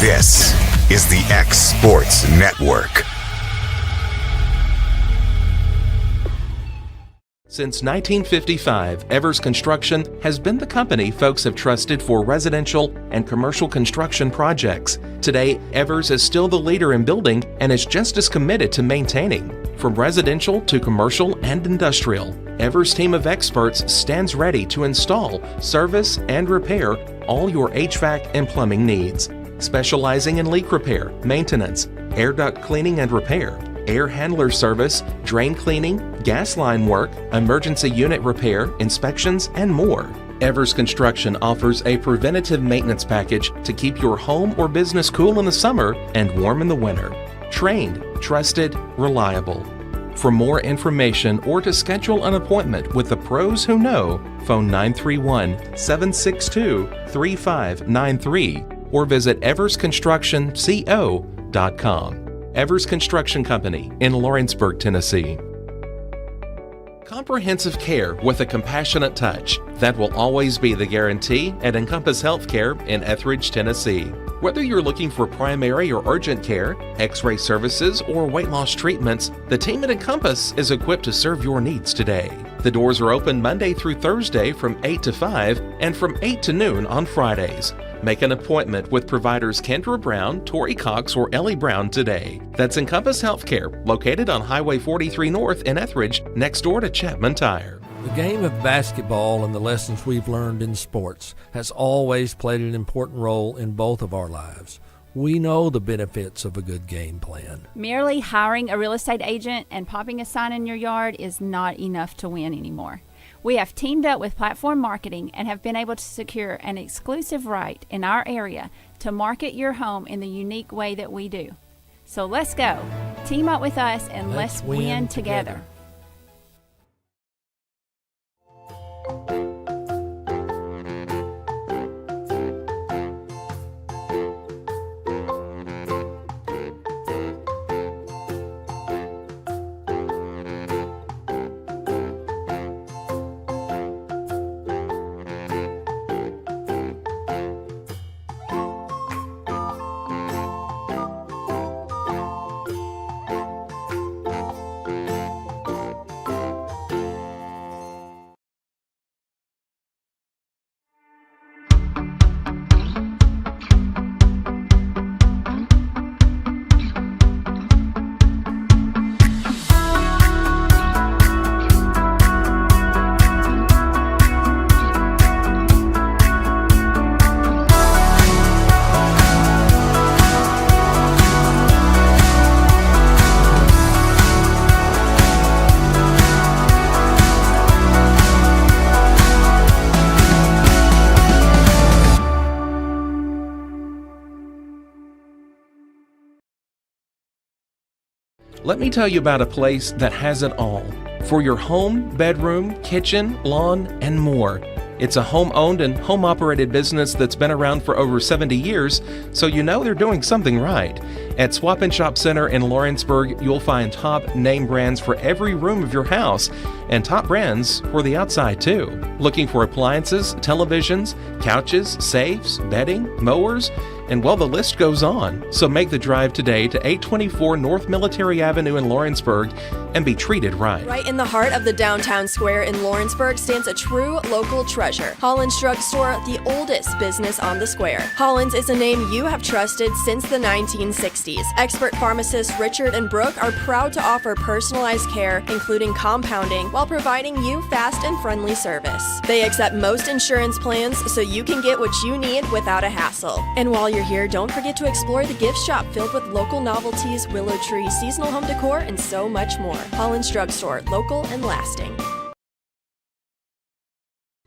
This is the X Sports Network. Since 1955, Evers Construction has been the company folks have trusted for residential and commercial construction projects. Today, Evers is still the leader in building and is just as committed to maintaining. From residential to commercial and industrial, Evers' team of experts stands ready to install, service, and repair all your HVAC and plumbing needs. Specializing in leak repair, maintenance, air duct cleaning and repair, air handler service, drain cleaning, gas line work, emergency unit repair, inspections, and more. Evers Construction offers a preventative maintenance package to keep your home or business cool in the summer and warm in the winter. Trained, trusted, reliable. For more information or to schedule an appointment with the pros who know, phone 931-762-3593 or visit eversconstructionco.com. Evers Construction Company in Lawrenceburg, Tennessee. Comprehensive care with a compassionate touch. That will always be the guarantee at Encompass Healthcare in Etheridge, Tennessee. Whether you're looking for primary or urgent care, x-ray services, or weight loss treatments, the team at Encompass is equipped to serve your needs today. The doors are open Monday through Thursday from 8 to 5 and from 8 to noon on Fridays. Make an appointment with providers Kendra Brown, Tori Cox, or Ellie Brown today. That's Encompass Healthcare, located on Highway 43 North in Etheridge, next door to Chapman Tire. The game of basketball and the lessons we've learned in sports has always played an important role in both of our lives. We know the benefits of a good game plan. Merely hiring a real estate agent and popping a sign in your yard is not enough to win anymore. We have teamed up with Platform Marketing and have been able to secure an exclusive right in our area to market your home in the unique way that we do. So let's go. Team up with us and let's win together. Let me tell you about a place that has it all. For your home, bedroom, kitchen, lawn, and more. It's a home-owned and home-operated business that's been around for over 70 years, so you know they're doing something right. At Swap and Shop Center in Lawrenceburg, you'll find top name brands for every room of your house, and top brands for the outside too. Looking for appliances, televisions, couches, safes, bedding, mowers, and well, the list goes on. So make the drive today to 824 North Military Avenue in Lawrenceburg and be treated right. Right in the heart of the downtown square in Lawrenceburg stands a true local treasure. Holland's Drug Store, the oldest business on the square. Holland's is a name you have trusted since the 1960s. Expert pharmacists Richard and Brooke are proud to offer personalized care, including compounding, while providing you fast and friendly service. They accept most insurance plans so you can get what you need without a hassle. And while you're here, don't forget to explore the gift shop filled with local novelties, willow tree, seasonal home decor, and so much more. Holland's Drug Store, local and lasting.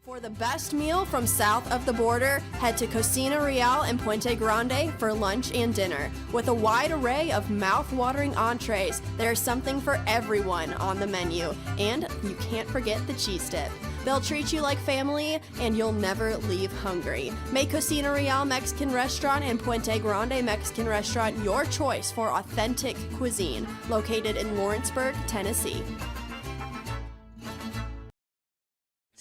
For the best meal from south of the border, head to Cocina Real in Puente Grande for lunch and dinner. With a wide array of mouth-watering entrees, there's something for everyone on the menu. And you can't forget the cheese dip. They'll treat you like family, and you'll never leave hungry. Make Cocina Real Mexican Restaurant and Puente Grande Mexican Restaurant your choice for authentic cuisine, located in Lawrenceburg, Tennessee.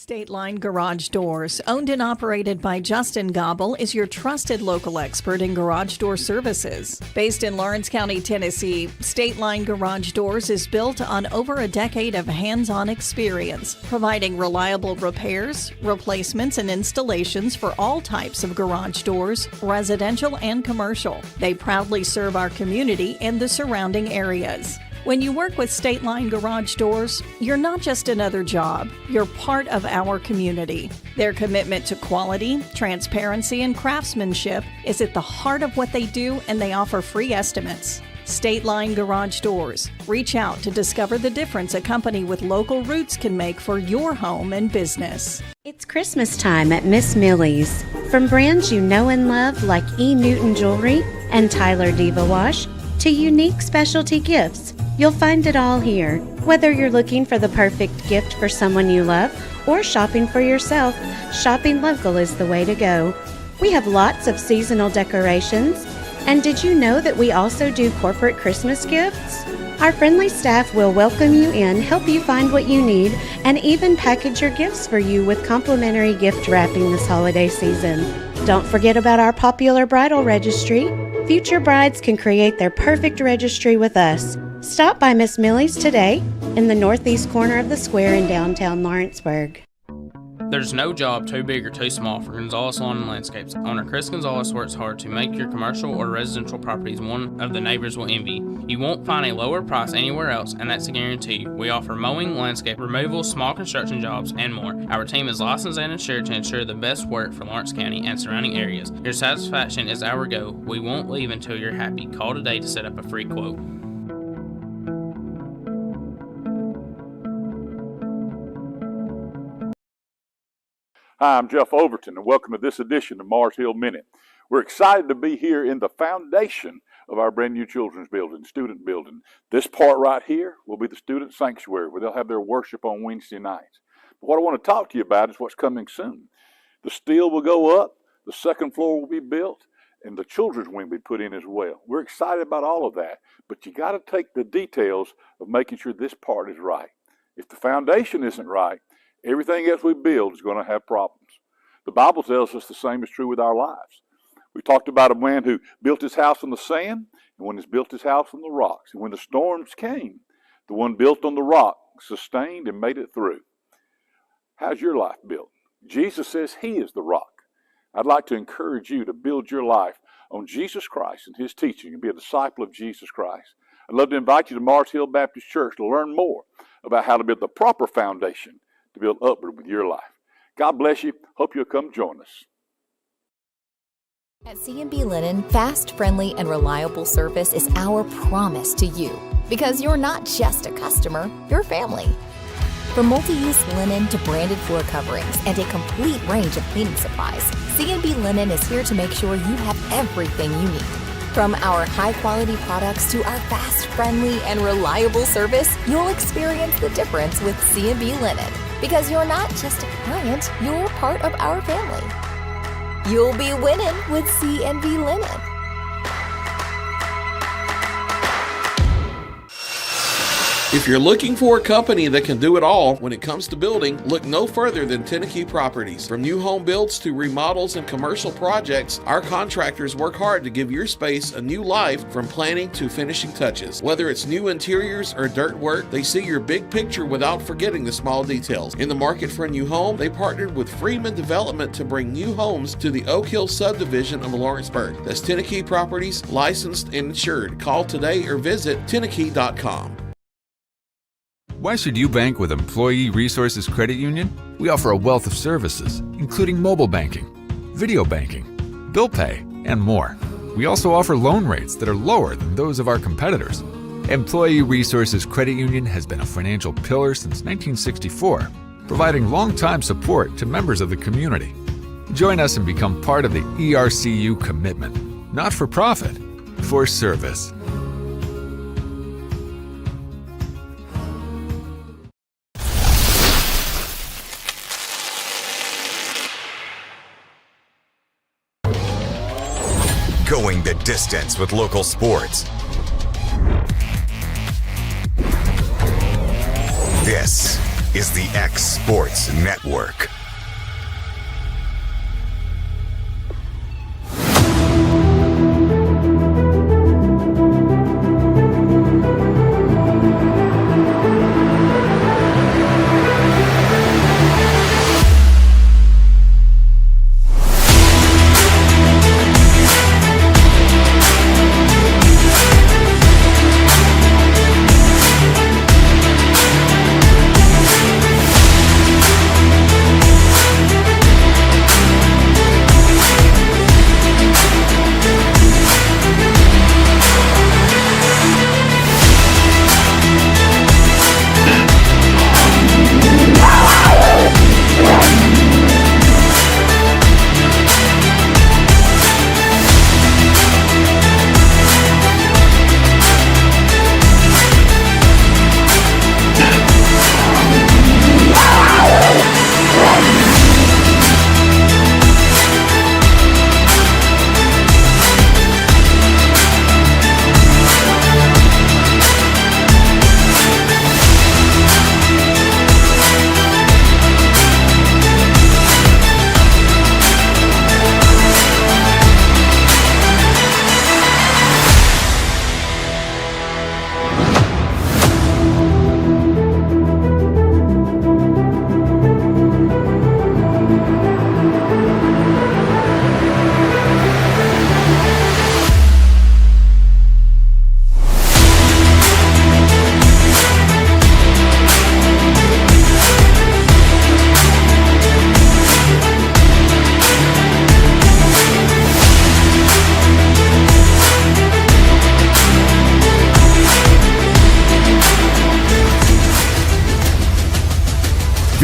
State Line Garage Doors, owned and operated by Justin Gobble, is your trusted local expert in garage door services. Based in Lawrence County, Tennessee, State Line Garage Doors is built on over a decade of hands-on experience, providing reliable repairs, replacements, and installations for all types of garage doors, residential and commercial. They proudly serve our community and the surrounding areas. When you work with State Line Garage Doors, you're not just another job, you're part of our community. Their commitment to quality, transparency, and craftsmanship is at the heart of what they do, and they offer free estimates. State Line Garage Doors. Reach out to discover the difference a company with local roots can make for your home and business. It's Christmas time at Miss Millie's. From brands you know and love like E. Newton Jewelry and Tyler Diva Wash to unique specialty gifts, you'll find it all here. Whether you're looking for the perfect gift for someone you love or shopping for yourself, shopping local is the way to go. We have lots of seasonal decorations. And did you know that we also do corporate Christmas gifts? Our friendly staff will welcome you in, help you find what you need, and even package your gifts for you with complimentary gift wrapping this holiday season. Don't forget about our popular bridal registry. Future brides can create their perfect registry with us. Stop by Miss Millie's today in the northeast corner of the square in downtown Lawrenceburg. There's no job too big or too small for Gonzalez Lawn and Landscapes. Owner Chris Gonzalez works hard to make your commercial or residential properties one of the neighbors will envy. You won't find a lower price anywhere else, and that's a guarantee. We offer mowing, landscape removal, small construction jobs, and more. Our team is licensed and insured to ensure the best work for Lawrence County and surrounding areas. Your satisfaction is our goal. We won't leave until you're happy. Call today to set up a free quote. Hi, I'm Jeff Overton, and welcome to this edition of Mars Hill Minute. We're excited to be here in the foundation of our brand new children's building, student building. This part right here will be the student sanctuary where they'll have their worship on Wednesday nights. But what I want to talk to you about is what's coming soon. The steel will go up, the second floor will be built, and the children's wing will be put in as well. We're excited about all of that, but you got to take the details of making sure this part is right. If the foundation isn't right, everything else we build is going to have problems. The Bible tells us the same is true with our lives. We talked about a man who built his house on the sand, and one who's built his house on the rocks. And when the storms came, the one built on the rock sustained and made it through. How's your life built? Jesus says he is the rock. I'd like to encourage you to build your life on Jesus Christ and his teaching and be a disciple of Jesus Christ. I'd love to invite you to Mars Hill Baptist Church to learn more about how to build the proper foundation to build upward with your life. God bless you. Hope you'll come join us. At C&B Linen, fast, friendly, and reliable service is our promise to you. Because you're not just a customer, you're family. From multi-use linen to branded floor coverings and a complete range of cleaning supplies, C&B Linen is here to make sure you have everything you need. From our high-quality products to our fast, friendly, and reliable service, you'll experience the difference with C&B Linen. Because you're not just a client, you're part of our family. You'll be winning with C&B Linen. If you're looking for a company that can do it all when it comes to building, look no further than Tennessee Properties. From new home builds to remodels and commercial projects, our contractors work hard to give your space a new life from planning to finishing touches. Whether it's new interiors or dirt work, they see your big picture without forgetting the small details. In the market for a new home, they partnered with Freeman Development to bring new homes to the Oak Hill subdivision of Lawrenceburg. That's Tennessee Properties, licensed and insured. Call today or visit Tennessee.com. Why should you bank with Employee Resources Credit Union? We offer a wealth of services, including mobile banking, video banking, bill pay, and more. We also offer loan rates that are lower than those of our competitors. Employee Resources Credit Union has been a financial pillar since 1964, providing long-time support to members of the community. Join us and become part of the ERCU commitment, not for profit, for service. Going the distance with local sports. This is the X Sports Network.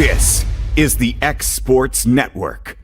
This is the X Sports Network.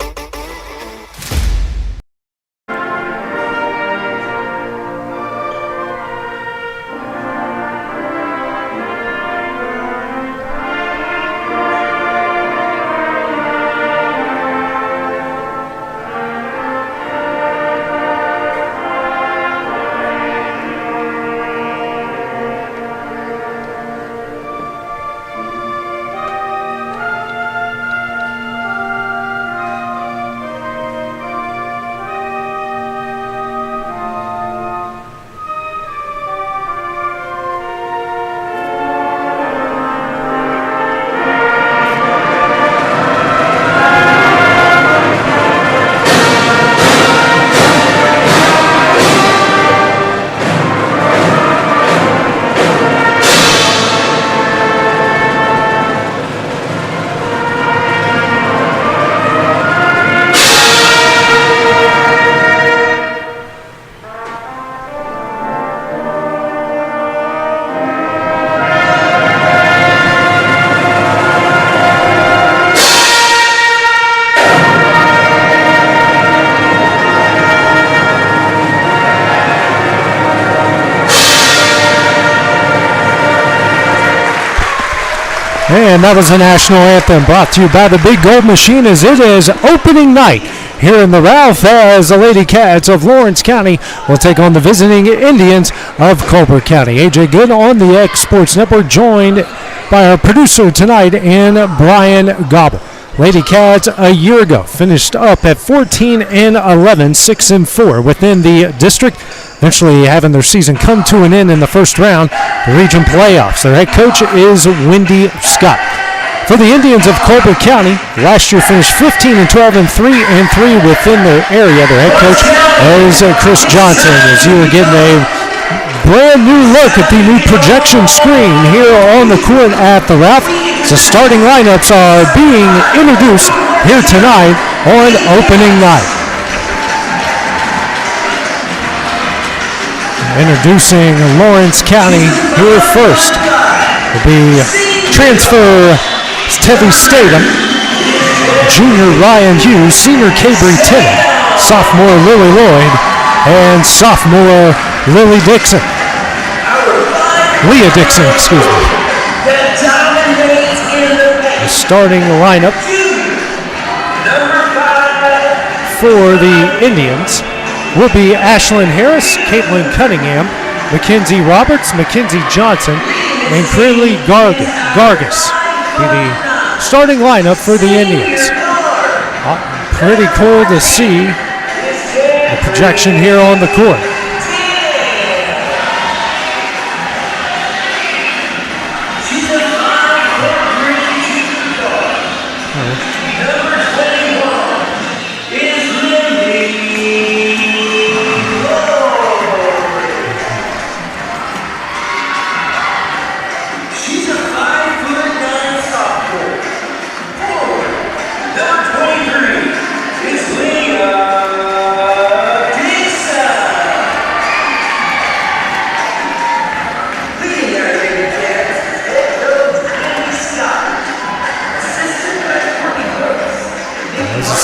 And that was the national anthem brought to you by the Big Gold Machine as it is opening night here in the Ralph as the Lady Cats of Lawrence County will take on the visiting Indians of Colbert County. AJ Good on the X Sports Network, joined by our producer tonight in Brian Gobble. Lady Cats a year ago finished up at 14-11, 6-4 within the district, eventually having their season come to an end in the first round, the region playoffs. Their head coach is Wendy Scott. For the Indians of Colbert County, last year finished 15-12 and 3-3 within their area. Their head coach is Chris Johnson, as you are getting a brand new look at the new projection screen here on the court at the Ralph. The starting lineups are being introduced here tonight on opening night. Introducing Lawrence County here first will be transfer Tevye Statham, junior Ryan Hughes, senior Cabry Tennant, sophomore Lily Lloyd, and sophomore Leah Dixon, excuse me. The starting lineup for the Indians will be Ashlyn Harris, Caitlin Cunningham, Mackenzie Roberts, Mackenzie Johnson, and Crinley Gargis. be the starting lineup for the Indians. Pretty cool to see the projection here on the court.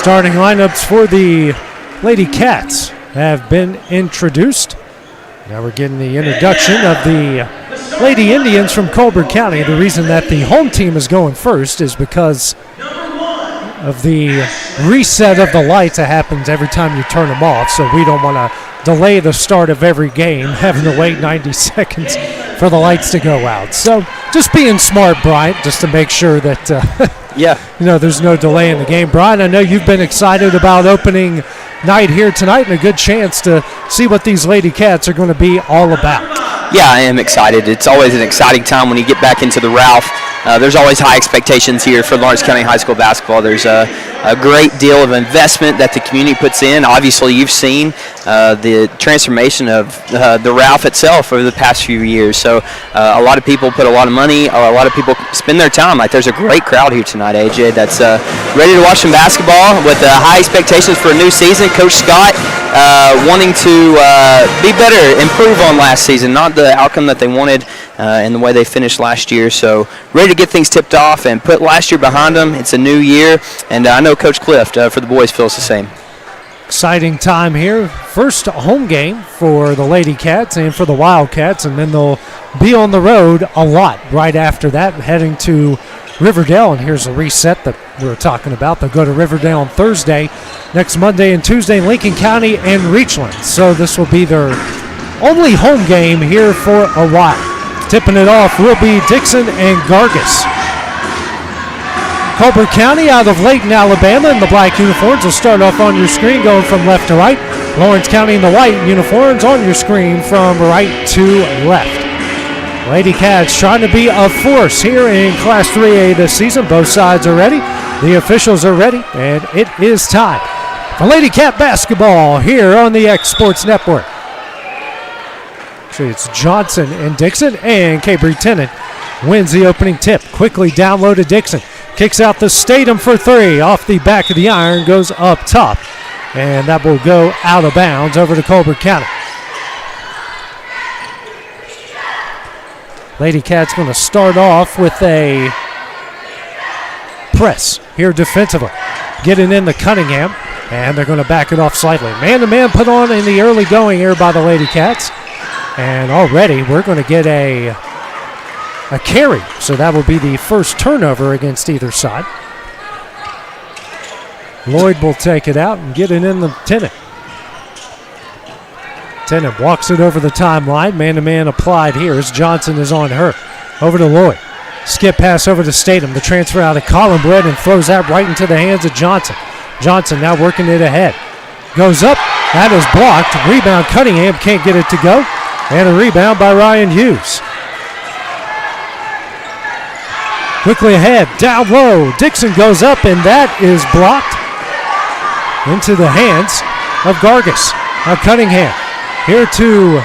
Starting lineups for the Lady Cats have been introduced. Now we're getting the introduction of the Lady Indians from Colbert County. The reason that the home team is going first is because of the reset of the lights that happens every time you turn them off, so we don't want to delay the start of every game, having to wait 90 seconds for the lights to go out. So just being smart, Bryant, just to make sure that there's no delay in the game. Brian, I know you've been excited about opening night here tonight and a good chance to see what these Lady Cats are going to be all about. Yeah, I am excited. It's always an exciting time when you get back into the Ralph. There's always high expectations here for Lawrence County High School basketball. There's a great deal of investment that the community puts in. Obviously, you've seen the transformation of the Ralph itself over the past few years. So a lot of people put a lot of money, a lot of people spend their time. Like, there's a great crowd here tonight, AJ, that's ready to watch some basketball with high expectations for a new season. Coach Scott wanting to be better, improve on last season, not the outcome that they wanted in the way they finished last year. So ready to get things tipped off and put last year behind them. It's a new year, and I know Coach Clift for the boys feels the same. Exciting time here. First home game for the Lady Cats and for the Wildcats, and then they'll be on the road a lot right after that, heading to Riverdale. And here's a reset that we were talking about. They'll go to Riverdale on Thursday, next Monday and Tuesday, Lincoln County and Reachland. So this will be their only home game here for a while. Tipping it off will be Dixon and Gargis. Colbert County out of Layton, Alabama, in the black uniforms will start off on your screen going from left to right. Lawrence County in the white uniforms on your screen from right to left. Lady Cats trying to be a force here in Class 3A this season. Both sides are ready. The officials are ready, and it is time for Lady Cat basketball here on the X Sports Network. Actually, it's Johnson and Dixon, and Cabry Tennant wins the opening tip. Quickly down low to Dixon. Kicks out the Statham for three. Off the back of the iron, goes up top. And that will go out of bounds over to Colbert County. Lady Cats going to start off with a press here defensively. Getting in the Cunningham, and they're going to back it off slightly. Man-to-man put on in the early going here by the Lady Cats. And already we're going to get a carry. So that will be the first turnover against either side. Lloyd will take it out and get it in the Tennant. Tennant walks it over the timeline. Man-to-man applied here as Johnson is on her. Over to Lloyd. Skip pass over to Statham. The transfer out of Colbert and throws that right into the hands of Johnson. Johnson now working it ahead. Goes up. That is blocked. Rebound. Cunningham can't get it to go. And a rebound by Ryan Hughes. Quickly ahead. Down low. Dixon goes up, and that is blocked into the hands of Gargis. Now Cunningham here to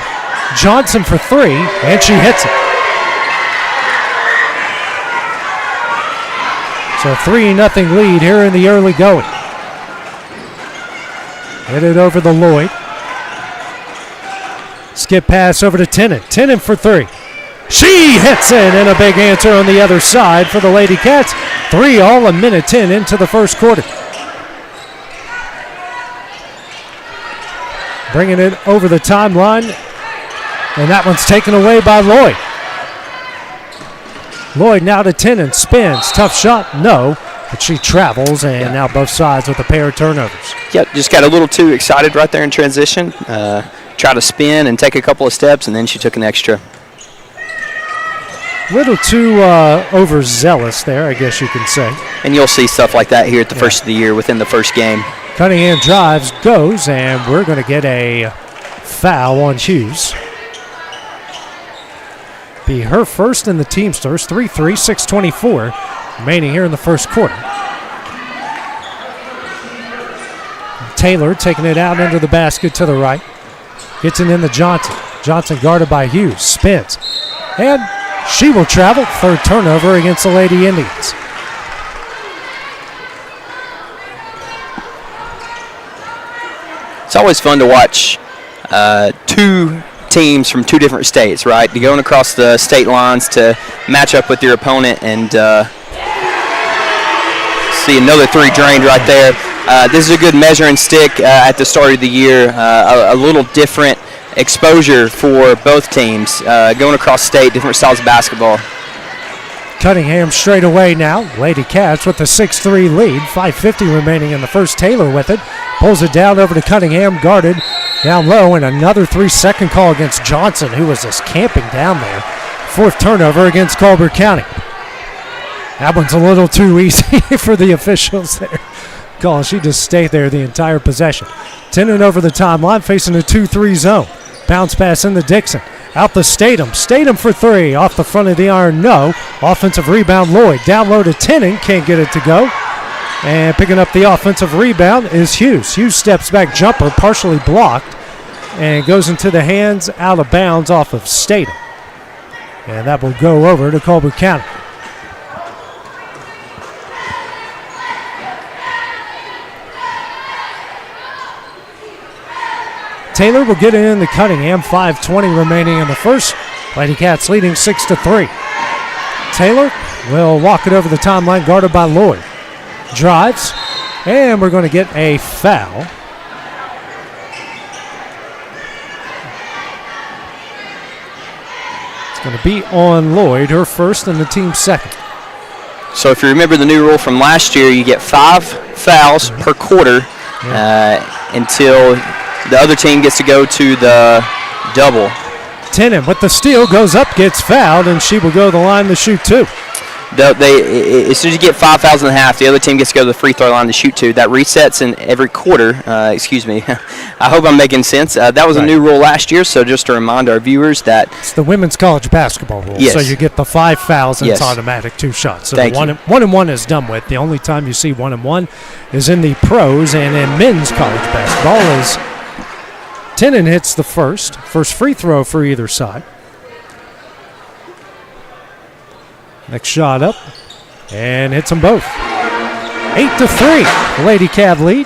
Johnson for three, and she hits it. So 3-0 lead here in the early going. Hit it over the Lloyd. Skip pass over to Tennant. Tennant for three. She hits it, and a big answer on the other side for the Lady Cats. 3 all, a minute 10 into the first quarter. Bringing it over the timeline, and that one's taken away by Lloyd. Lloyd now to Tennant, spins, tough shot, no, but she travels, and now both sides with a pair of turnovers. Yep, just got a little too excited right there in transition. Try to spin and take a couple of steps, and then she took an extra. little too overzealous there, I guess you can say. And you'll see stuff like that here at the first of the year within the first game. Cunningham drives, goes, and we're going to get a foul on Hughes. Be her first in the Teamsters, 3-3, 6:24 remaining here in the first quarter. Taylor taking it out under the basket to the right. Gets it into Johnson. Johnson guarded by Hughes, spins. And she will travel. Third turnover against the Lady Indians. It's always fun to watch two teams from two different states, right? To going across the state lines to match up with your opponent and see another three drained right there. This is a good measuring stick at the start of the year. A little different exposure for both teams. Going across state, different styles of basketball. Cunningham straight away now. Lady Cats with a 6-3 lead. 5:50 remaining in the first. Taylor with it. Pulls it down over to Cunningham, guarded down low, and another 3-second call against Johnson, who was just camping down there. Fourth turnover against Colbert County. That one's a little too easy for the officials there. Call. She just stayed there the entire possession. Tennant over the timeline, facing a 2-3 zone. Bounce pass into Dixon. Out the Statham. Statham for three. Off the front of the iron, no. Offensive rebound, Lloyd. Down low to Tennant. Can't get it to go. And picking up the offensive rebound is Hughes. Hughes steps back jumper, partially blocked, and goes into the hands out of bounds off of Statham. And that will go over to Colbert County. Taylor will get it into Cunningham. 5:20 remaining in the first. Lady Cats leading 6-3. Taylor will walk it over the timeline, guarded by Lloyd. Drives, and we're going to get a foul. It's going to be on Lloyd, her first and the team's second. So if you remember the new rule from last year, you get 5 fouls per quarter until the other team gets to go to the double. Tennant with the steal, goes up, gets fouled, and she will go to the line to shoot two. As soon as you get 5 fouls and a half, the other team gets to go to the free throw line to shoot two. That resets in every quarter. Excuse me. I hope I'm making sense. That was a new rule last year, so just to remind our viewers that it's the women's college basketball rule. Yes. So you get the 5 fouls and it's automatic 2 shots. So the one and one is done with. The only time you see 1 and 1 is in the pros, and in men's college basketball is Tennant hits the first free throw for either side. Next shot up, and hits them both. 8-3, the Lady Cat lead.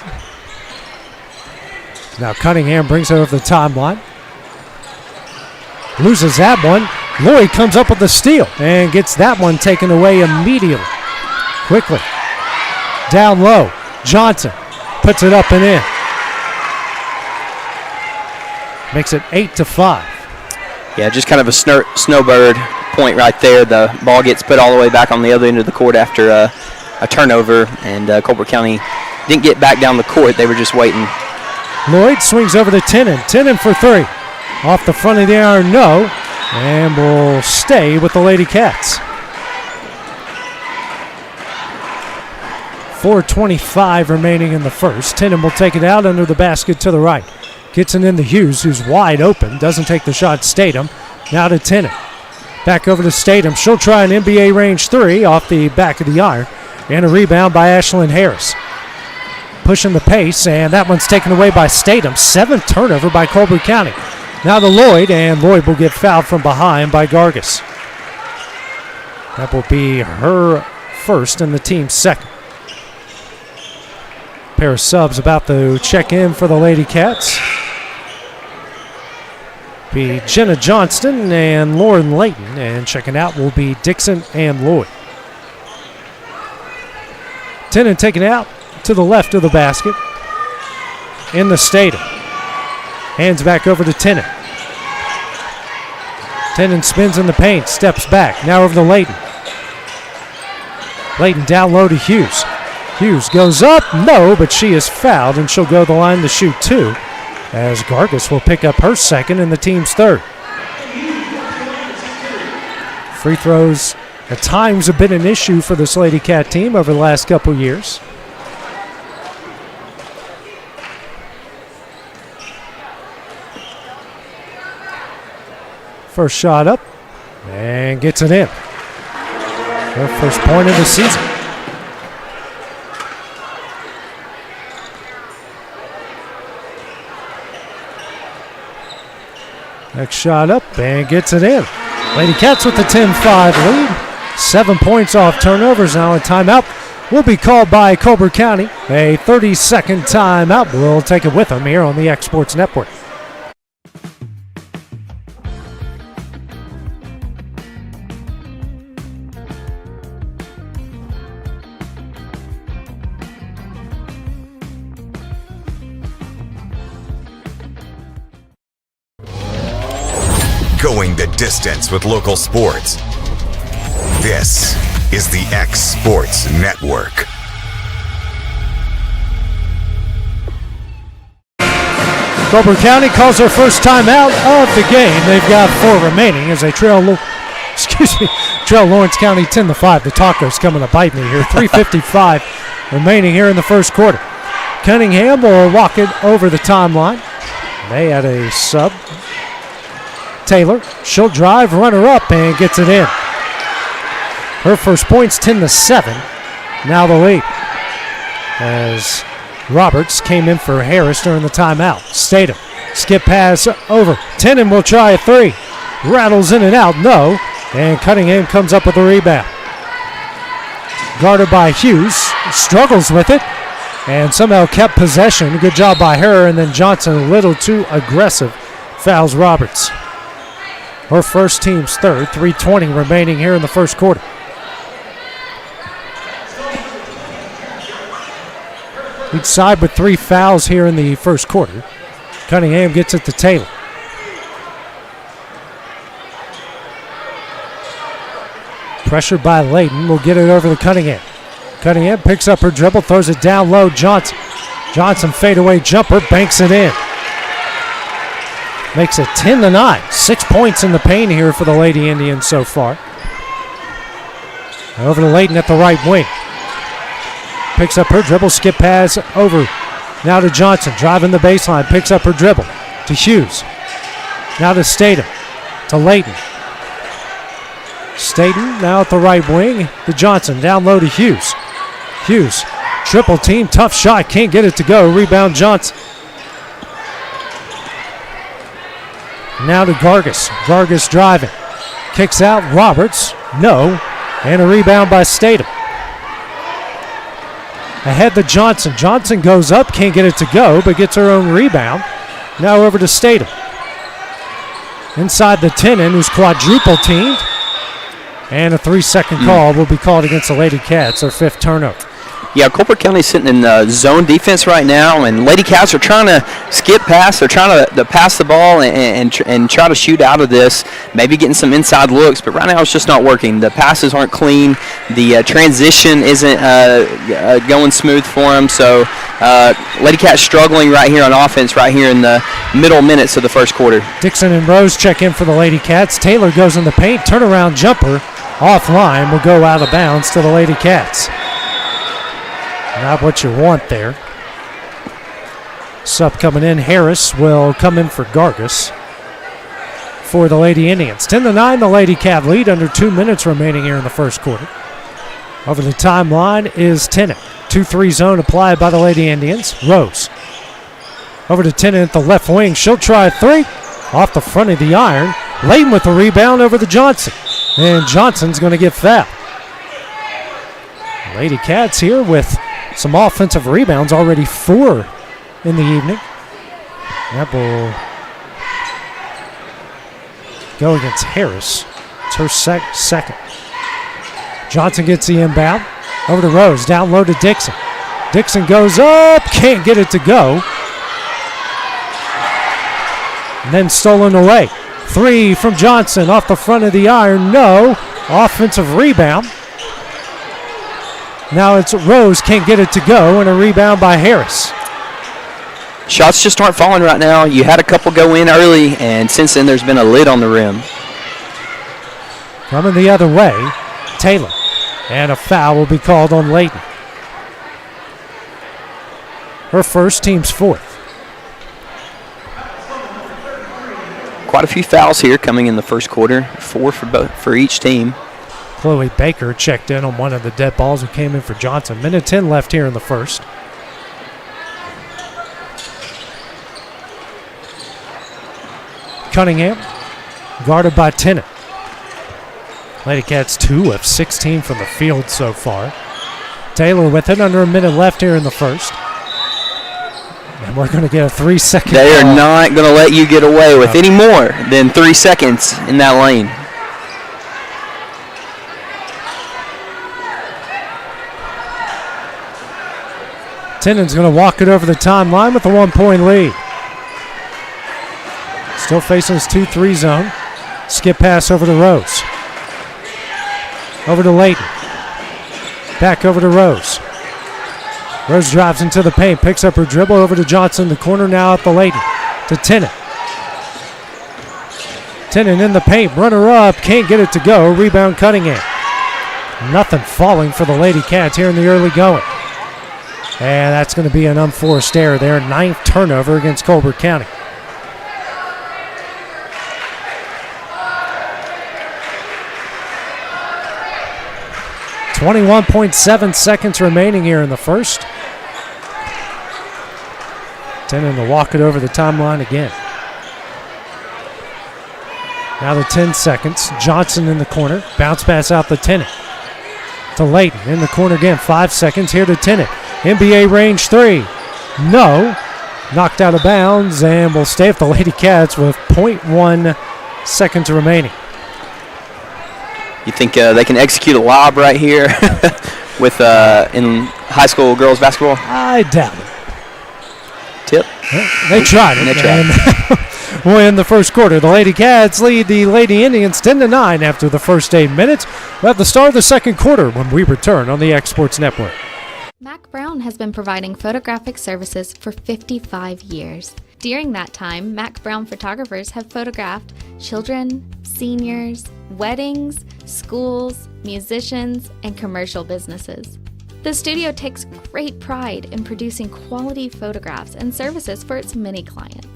Now Cunningham brings it over the timeline. Loses that one. Lloyd comes up with the steal and gets that one taken away immediately. Quickly. Down low, Johnson puts it up and in. Makes it 8-5. Yeah, just kind of a snowbird point right there. The ball gets put all the way back on the other end of the court after a turnover, and Colbert County didn't get back down the court. They were just waiting. Lloyd swings over to Tennant. Tennant for three. Off the front of the iron, no. And will stay with the Lady Cats. 4:25 remaining in the first. Tennant will take it out under the basket to the right. Gets it into Hughes, who's wide open. Doesn't take the shot. Statham. Now to Tennant. Back over to Statham. She'll try an NBA range three off the back of the iron. And a rebound by Ashlyn Harris. Pushing the pace, and that one's taken away by Statham. 7th turnover by Colbert County. Now to Lloyd, and Lloyd will get fouled from behind by Gargis. That will be her first and the team's second. Pair of subs about to check in for the Lady Cats. Be Jenna Johnston and Lauren Layton, and checking out will be Dixon and Lloyd. Tennant taken out to the left of the basket. In the Statham. Hands back over to Tennant. Tennant spins in the paint, steps back. Now over to Layton. Layton down low to Hughes. Hughes goes up, no, but she is fouled, and she'll go to the line to shoot two, as Gargis will pick up her second and the team's third. Free throws at times have been an issue for this Lady Cat team over the last couple years. First shot up and gets it in. Her first point of the season. Next shot up and gets it in. Lady Cats with the 10-5 lead. 7 points off turnovers. Now a timeout will be called by Colbert County. A 30-second timeout. We'll take it with them here on the X Sports Network. Going the distance with local sports. This is the X Sports Network. Colbert County calls their first timeout of the game. They've got 4 remaining as they trail Lawrence County 10-5. The Tacos coming to bite me here. 3:55 remaining here in the first quarter. Cunningham will walk it over the timeline. They had a sub. Taylor, she'll drive, runner up, and gets it in. Her first point's 10-7. Now the lead as Roberts came in for Harris during the timeout. Statham, skip pass over. Tenen will try a 3. Rattles in and out, no. And Cunningham comes up with a rebound. Guarded by Hughes, struggles with it, and somehow kept possession. Good job by her, and then Johnson a little too aggressive. Fouls Roberts. Her first, team's third. 3:20 remaining here in the first quarter. Each side with 3 fouls here in the first quarter. Cunningham gets it to Taylor. Pressured by Layton, will get it over to Cunningham. Cunningham picks up her dribble, throws it down low. Johnson fadeaway jumper, banks it in. Makes it 10-9. 6 points in the paint here for the Lady Indians so far. Over to Layton at the right wing. Picks up her dribble, skip pass over. Now to Johnson, driving the baseline, picks up her dribble. To Hughes. Now to Statham. To Layton. Statham now at the right wing. To Johnson, down low to Hughes. Hughes, triple team, tough shot, can't get it to go. Rebound Johnson. Now to Gargis. Gargis driving. Kicks out Roberts. No. And a rebound by Statham. Ahead to Johnson. Johnson goes up. Can't get it to go, but gets her own rebound. Now over to Statham. Inside the Tenen, who's quadruple teamed. And a 3-second call will be called against the Lady Cats, their 5th turnover. Yeah, Colbert County's sitting in zone defense right now, and Lady Cats are trying to skip past. They're trying to pass the ball and try to shoot out of this, maybe getting some inside looks, but right now it's just not working. The passes aren't clean. The transition isn't going smooth for them, so Lady Cats struggling right here on offense right here in the middle minutes of the first quarter. Dixon and Rose check in for the Lady Cats. Taylor goes in the paint, turnaround jumper, offline, will go out of bounds to the Lady Cats. Not what you want there. Sub coming in. Harris will come in for Gargis for the Lady Indians. 10-9, the Lady Cat lead. Under 2 minutes remaining here in the first quarter. Over the timeline is Tenen. 2-3 zone applied by the Lady Indians. Rose. Over to Tenen at the left wing. She'll try a 3. Off the front of the iron. Layton with the rebound over to Johnson. And Johnson's going to get fouled. Lady Cats here with some offensive rebounds, already 4 in the evening. That will go against Harris. It's her second. Johnson gets the inbound. Over to Rose, down low to Dixon. Dixon goes up, can't get it to go. And then stolen away. 3 from Johnson off the front of the iron, no. Offensive rebound. Now it's Rose, can't get it to go, and a rebound by Harris. Shots just aren't falling right now. You had a couple go in early, and since then there's been a lid on the rim. Coming the other way, Taylor. And a foul will be called on Layton. Her first, team's fourth. Quite a few fouls here coming in the first quarter, 4 for each team. Chloe Baker checked in on one of the dead balls that came in for Johnson. Minute 10 left here in the first. Cunningham, guarded by Tennant. Lady Cats 2 of 16 from the field so far. Taylor with it, under a minute left here in the first. And we're going to get a 3-second They are ball. not going to let you get away with any more than 3 seconds in that lane. Tennant's going to walk it over the timeline with a 1-point lead. Still facing his 2-3 zone. Skip pass over to Rose. Over to Layton. Back over to Rose. Rose drives into the paint, picks up her dribble over to Johnson. The corner now at the Layton. To Tennant. Tennant in the paint, runner up, can't get it to go. Rebound Cunningham. Nothing falling for the Lady Cats here in the early going. And that's going to be an unforced error there. 9th turnover against Colbert County. .7 seconds remaining here in the first. Tennant to walk it over the timeline again. Now the 10 seconds. Johnson in the corner. Bounce pass out the Tennant. To Layton in the corner again. 5 seconds here to Tennant. NBA range 3. No. Knocked out of bounds and will stay with the Lady Cats with .1 seconds remaining. You think they can execute a lob right here with in high school girls basketball? I doubt it. Tip. They tried it. They tried. Well, in the first quarter, the Lady Cats lead the Lady Indians 10-9 after the first 8 minutes. We'll have the start of the second quarter when we return on the X Sports Network. Mac Brown has been providing photographic services for 55 years. During that time, Mac Brown photographers have photographed children, seniors, weddings, schools, musicians, and commercial businesses. The studio takes great pride in producing quality photographs and services for its many clients.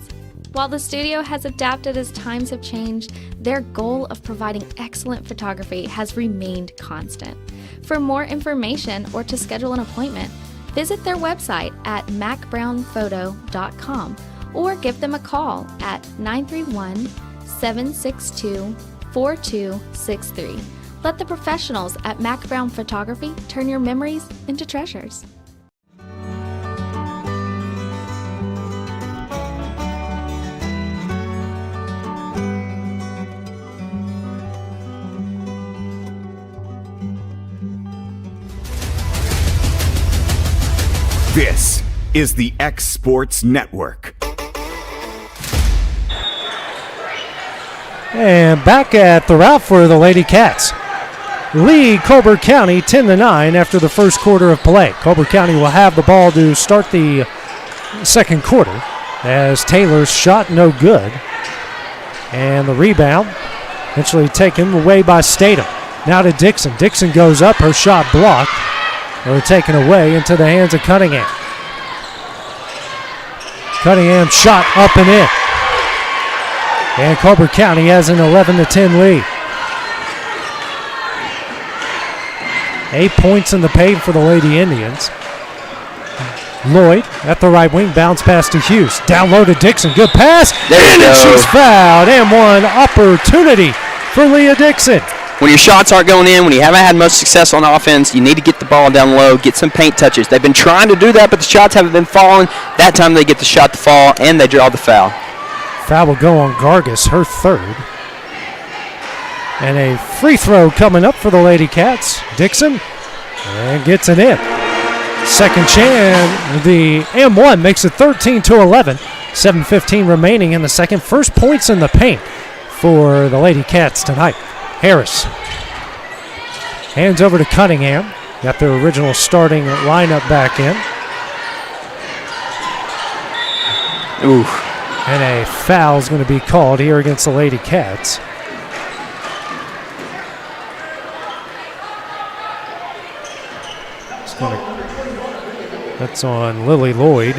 While the studio has adapted as times have changed, their goal of providing excellent photography has remained constant. For more information or to schedule an appointment, visit their website at macbrownphoto.com or give them a call at 931-762-4263. Let the professionals at Mac Brown Photography turn your memories into treasures. This is the X Sports Network. And back at the route for the Lady Cats. Lead Colbert County 10-9 after the first quarter of play. Colbert County will have the ball to start the second quarter as Taylor's shot no good. And the rebound eventually taken away by Statham. Now to Dixon. Dixon goes up, her shot blocked. Or taken away into the hands of Cunningham. Cunningham shot up and in. And Colbert County has an 11-10 lead. 8 points in the paint for the Lady Indians. Lloyd at the right wing, bounce pass to Hughes. Down low to Dixon, good pass. There you go. She's fouled, and one opportunity for Leah Dixon. When your shots aren't going in, when you haven't had much success on offense, you need to get the ball down low, get some paint touches. They've been trying to do that, but the shots haven't been falling. That time they get the shot to fall, and they draw the foul. Foul will go on Gargis, her third. And a free throw coming up for the Lady Cats. Dixon, and gets it in. Second chance, the M1 makes it 13-11. 7:15 remaining in the second. First points in the paint for the Lady Cats tonight. Harris hands over to Cunningham. Got their original starting lineup back in. Ooh. And a foul is going to be called here against the Lady Cats. That's on Lily Lloyd.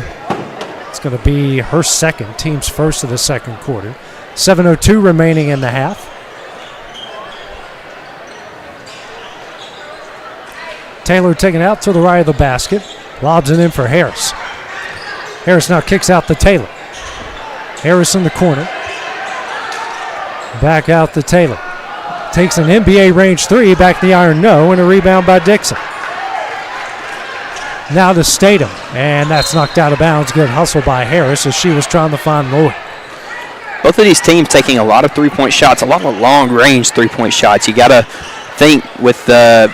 It's going to be her second, team's first of the second quarter. 7:02 remaining in the half. Taylor taken out to the right of the basket. Lobs it in for Harris. Harris now kicks out to Taylor. Harris in the corner. Back out to Taylor. Takes an NBA range three, back the iron no, and a rebound by Dixon. Now to Statham, and that's knocked out of bounds. Good hustle by Harris as she was trying to find Lloyd. Both of these teams taking a lot of three-point shots, a lot of long-range three-point shots. You got to think with the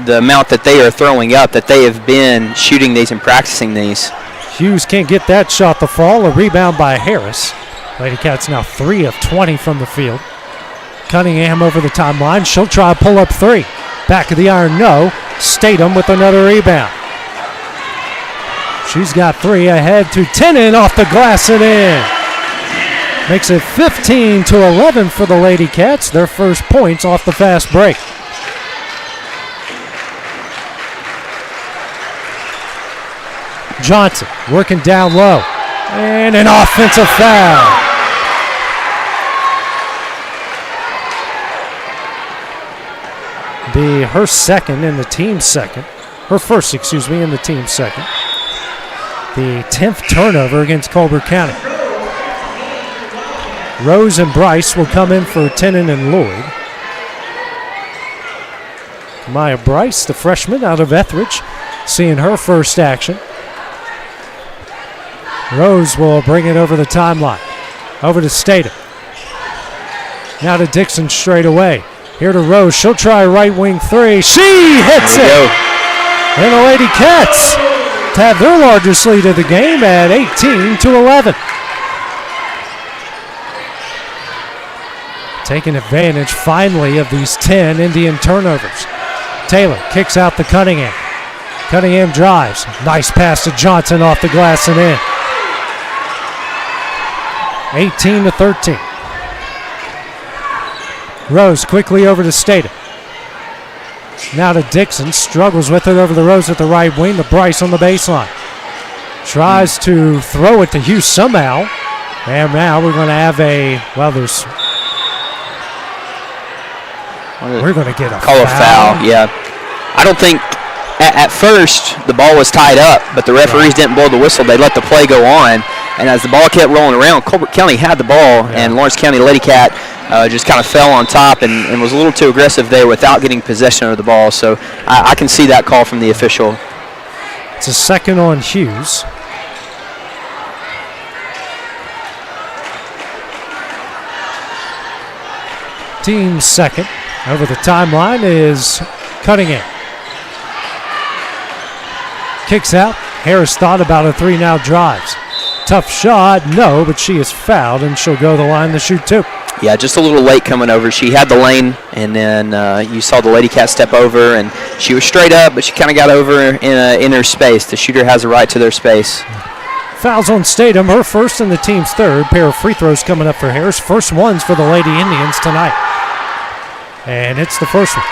amount that they are throwing up that they have been shooting these and practicing these. Hughes can't get that shot to fall. A rebound by Harris. Lady Cats now 3 of 20 from the field. Cunningham over the timeline. She'll try to pull up three. Back of the iron, no. Statham with another rebound. She's got three ahead to Tennant off the glass and in. Makes it 15-11 for the Lady Cats. Their first points off the fast break. Johnson working down low. And an offensive foul. Be her second in the team's second. Her first, in the team's second. The 10th turnover against Colbert County. Rose and Bryce will come in for Tennant and Lloyd. Maya Bryce, the freshman out of Etheridge, seeing her first action. Rose will bring it over the timeline. Over to Statham. Now to Dixon straight away. Here to Rose. She'll try right wing three. She hits it. Go. And the Lady Cats have their largest lead of the game at 18-11. Taking advantage finally of these 10 Indian turnovers. Taylor kicks out to Cunningham. Cunningham drives. Nice pass to Johnson off the glass and in. 18-13. Rose quickly over to Statham. Now to Dixon. Struggles with it over the Rose at the right wing. To Bryce on the baseline. Tries to throw it to Hughes somehow. And now we're going to have we're going to get a foul. Yeah. I don't think at first the ball was tied up, but the referees didn't blow the whistle. They let the play go on. And as the ball kept rolling around, Colbert County had the ball, and Lawrence County Lady Cat just kind of fell on top and was a little too aggressive there without getting possession of the ball. So I can see that call from the official. It's a second on Hughes. Team second. Over the timeline is Cunningham. Kicks out. Harris thought about a three, now drives. Tough shot, no, but she is fouled, and she'll go to the line to shoot two. Yeah, just a little late coming over. She had the lane, and then you saw the Lady Cat step over, and she was straight up, but she kind of got over in her space. The shooter has a right to their space. Fouls on Statham, her first and the team's third. Pair of free throws coming up for Harris. First ones for the Lady Indians tonight. And it's the first one.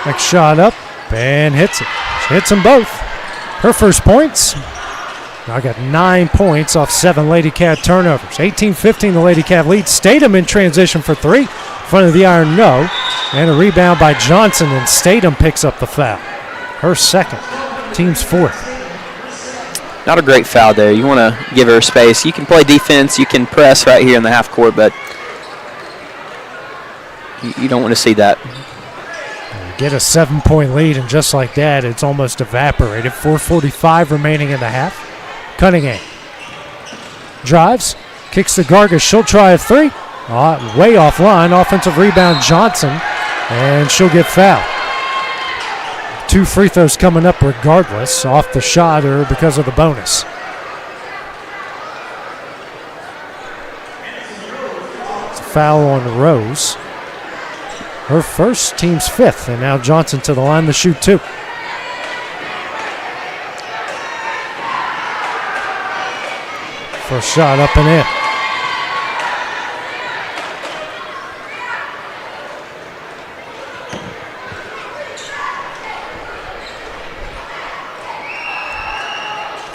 Next shot up and hits it. She hits them both. Her first points. Now got 9 points off 7 Lady Cat turnovers. 18-15 the Lady Cat lead. Statham in transition for three. Front of the iron, no. And a rebound by Johnson, and Statham picks up the foul. Her second. Team's fourth. Not a great foul there. You want to give her space. You can play defense. You can press right here in the half court, but you don't want to see that. Get a 7-point lead, and just like that, it's almost evaporated. 4:45 remaining in the half. Cunningham drives, kicks to Gargas. She'll try a three. Way offline. Offensive rebound, Johnson, and she'll get fouled. 2 free throws coming up regardless, off the shot or because of the bonus. It's a foul on Rose. Her first, team's fifth, and now Johnson to the line to shoot two. First shot up and in.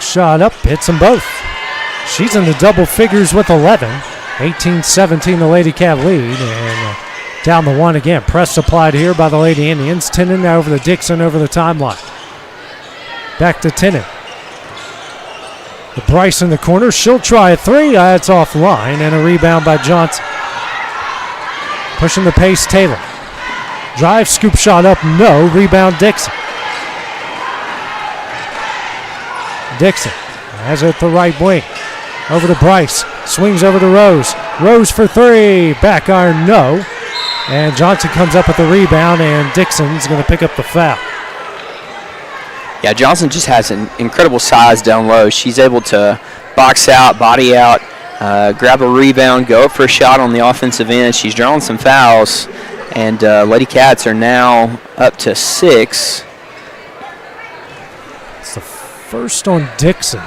Shot up, hits them both. She's in the double figures with 11. 18-17 the Lady Cat lead. And down the one again. Press applied here by the Lady Indians. Tennant now over to Dixon over the timeline. Back to Tennant. The Bryce in the corner. She'll try a three. That's offline. And a rebound by Johnson. Pushing the pace, Taylor. Drive, scoop shot up. No. Rebound, Dixon. Dixon has it at the right wing. Over to Bryce. Swings over to Rose. Rose for three. Back iron, no. And Johnson comes up with the rebound, and Dixon's going to pick up the foul. Yeah, Johnson just has an incredible size down low. She's able to box out, body out, grab a rebound, go up for a shot on the offensive end. She's drawing some fouls, and Lady Cats are now up to 6. It's the first on Dixon.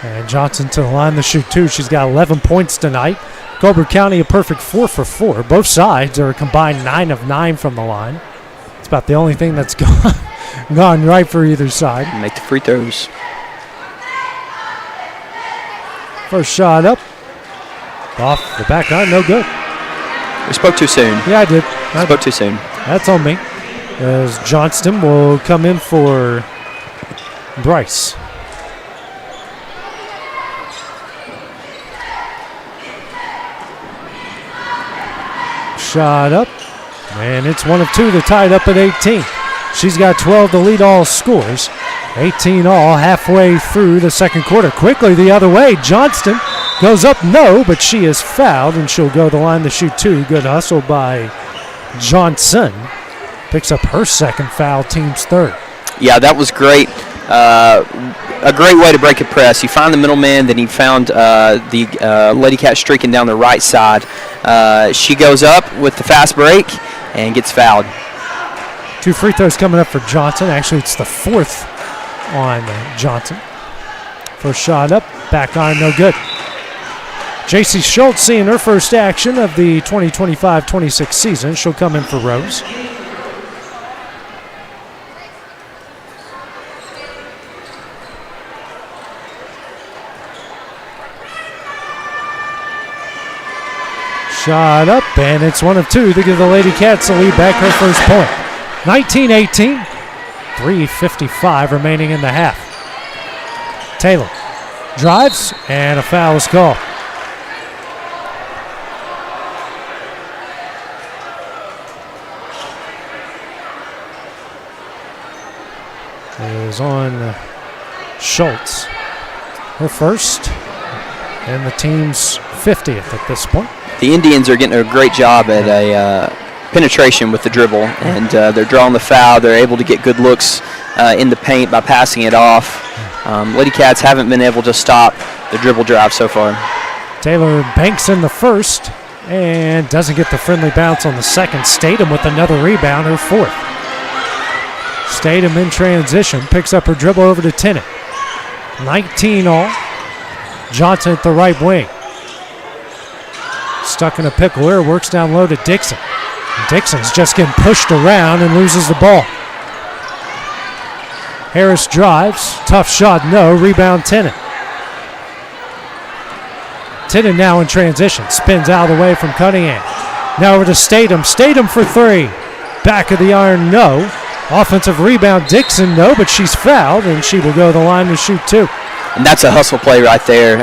And Johnson to the line to shoot 2. She's got 11 points tonight. Colbert County a perfect 4 for 4. Both sides are a combined 9 of 9 from the line. It's about the only thing that's gone right for either side. Make the free throws. First shot up. Off the back line, no good. We spoke too soon. Yeah, I did. Spoke too soon. That's on me. As Johnston will come in for Bryce. Shot up, and it's 1 of 2. They're tied up at 18. She's got 12 to lead all scores. 18 all halfway through the second quarter. Quickly the other way. Johnston goes up, no, but she is fouled, and she'll go to the line to shoot 2. Good hustle by Johnson. Picks up her second foul, team's third. Yeah, that was great. A great way to break a press. You find the middleman, then he found the Lady Cat streaking down the right side. She goes up with the fast break and gets fouled. 2 free throws coming up for Johnson. Actually, it's the 4th on Johnson. First shot up, back iron, no good. J.C. Schultz seeing her first action of the 2025-26 season. She'll come in for Rose. Shot up, and it's 1 of 2 to give the Lady Cats the lead back her first point. 19-18, 3:55 remaining in the half. Taylor drives, and a foul is called. It is on Schultz. Her first, and the team's 50th at this point. The Indians are getting a great job at a penetration with the dribble, and they're drawing the foul. They're able to get good looks in the paint by passing it off. Lady Cats haven't been able to stop the dribble drive so far. Taylor banks in the first and doesn't get the friendly bounce on the second. Statham with another rebound, her 4th. Statham in transition, picks up her dribble over to Tennant. 19 all. Johnson at the right wing. Stuck in a pickle here, works down low to Dixon. Dixon's just getting pushed around and loses the ball. Harris drives, tough shot, no, rebound Tennant. Tennant now in transition, spins out of the way from Cunningham. Now over to Statham, Statham for 3. Back of the iron, no. Offensive rebound, Dixon, no, but she's fouled, and she will go to the line to shoot 2. And that's a hustle play right there.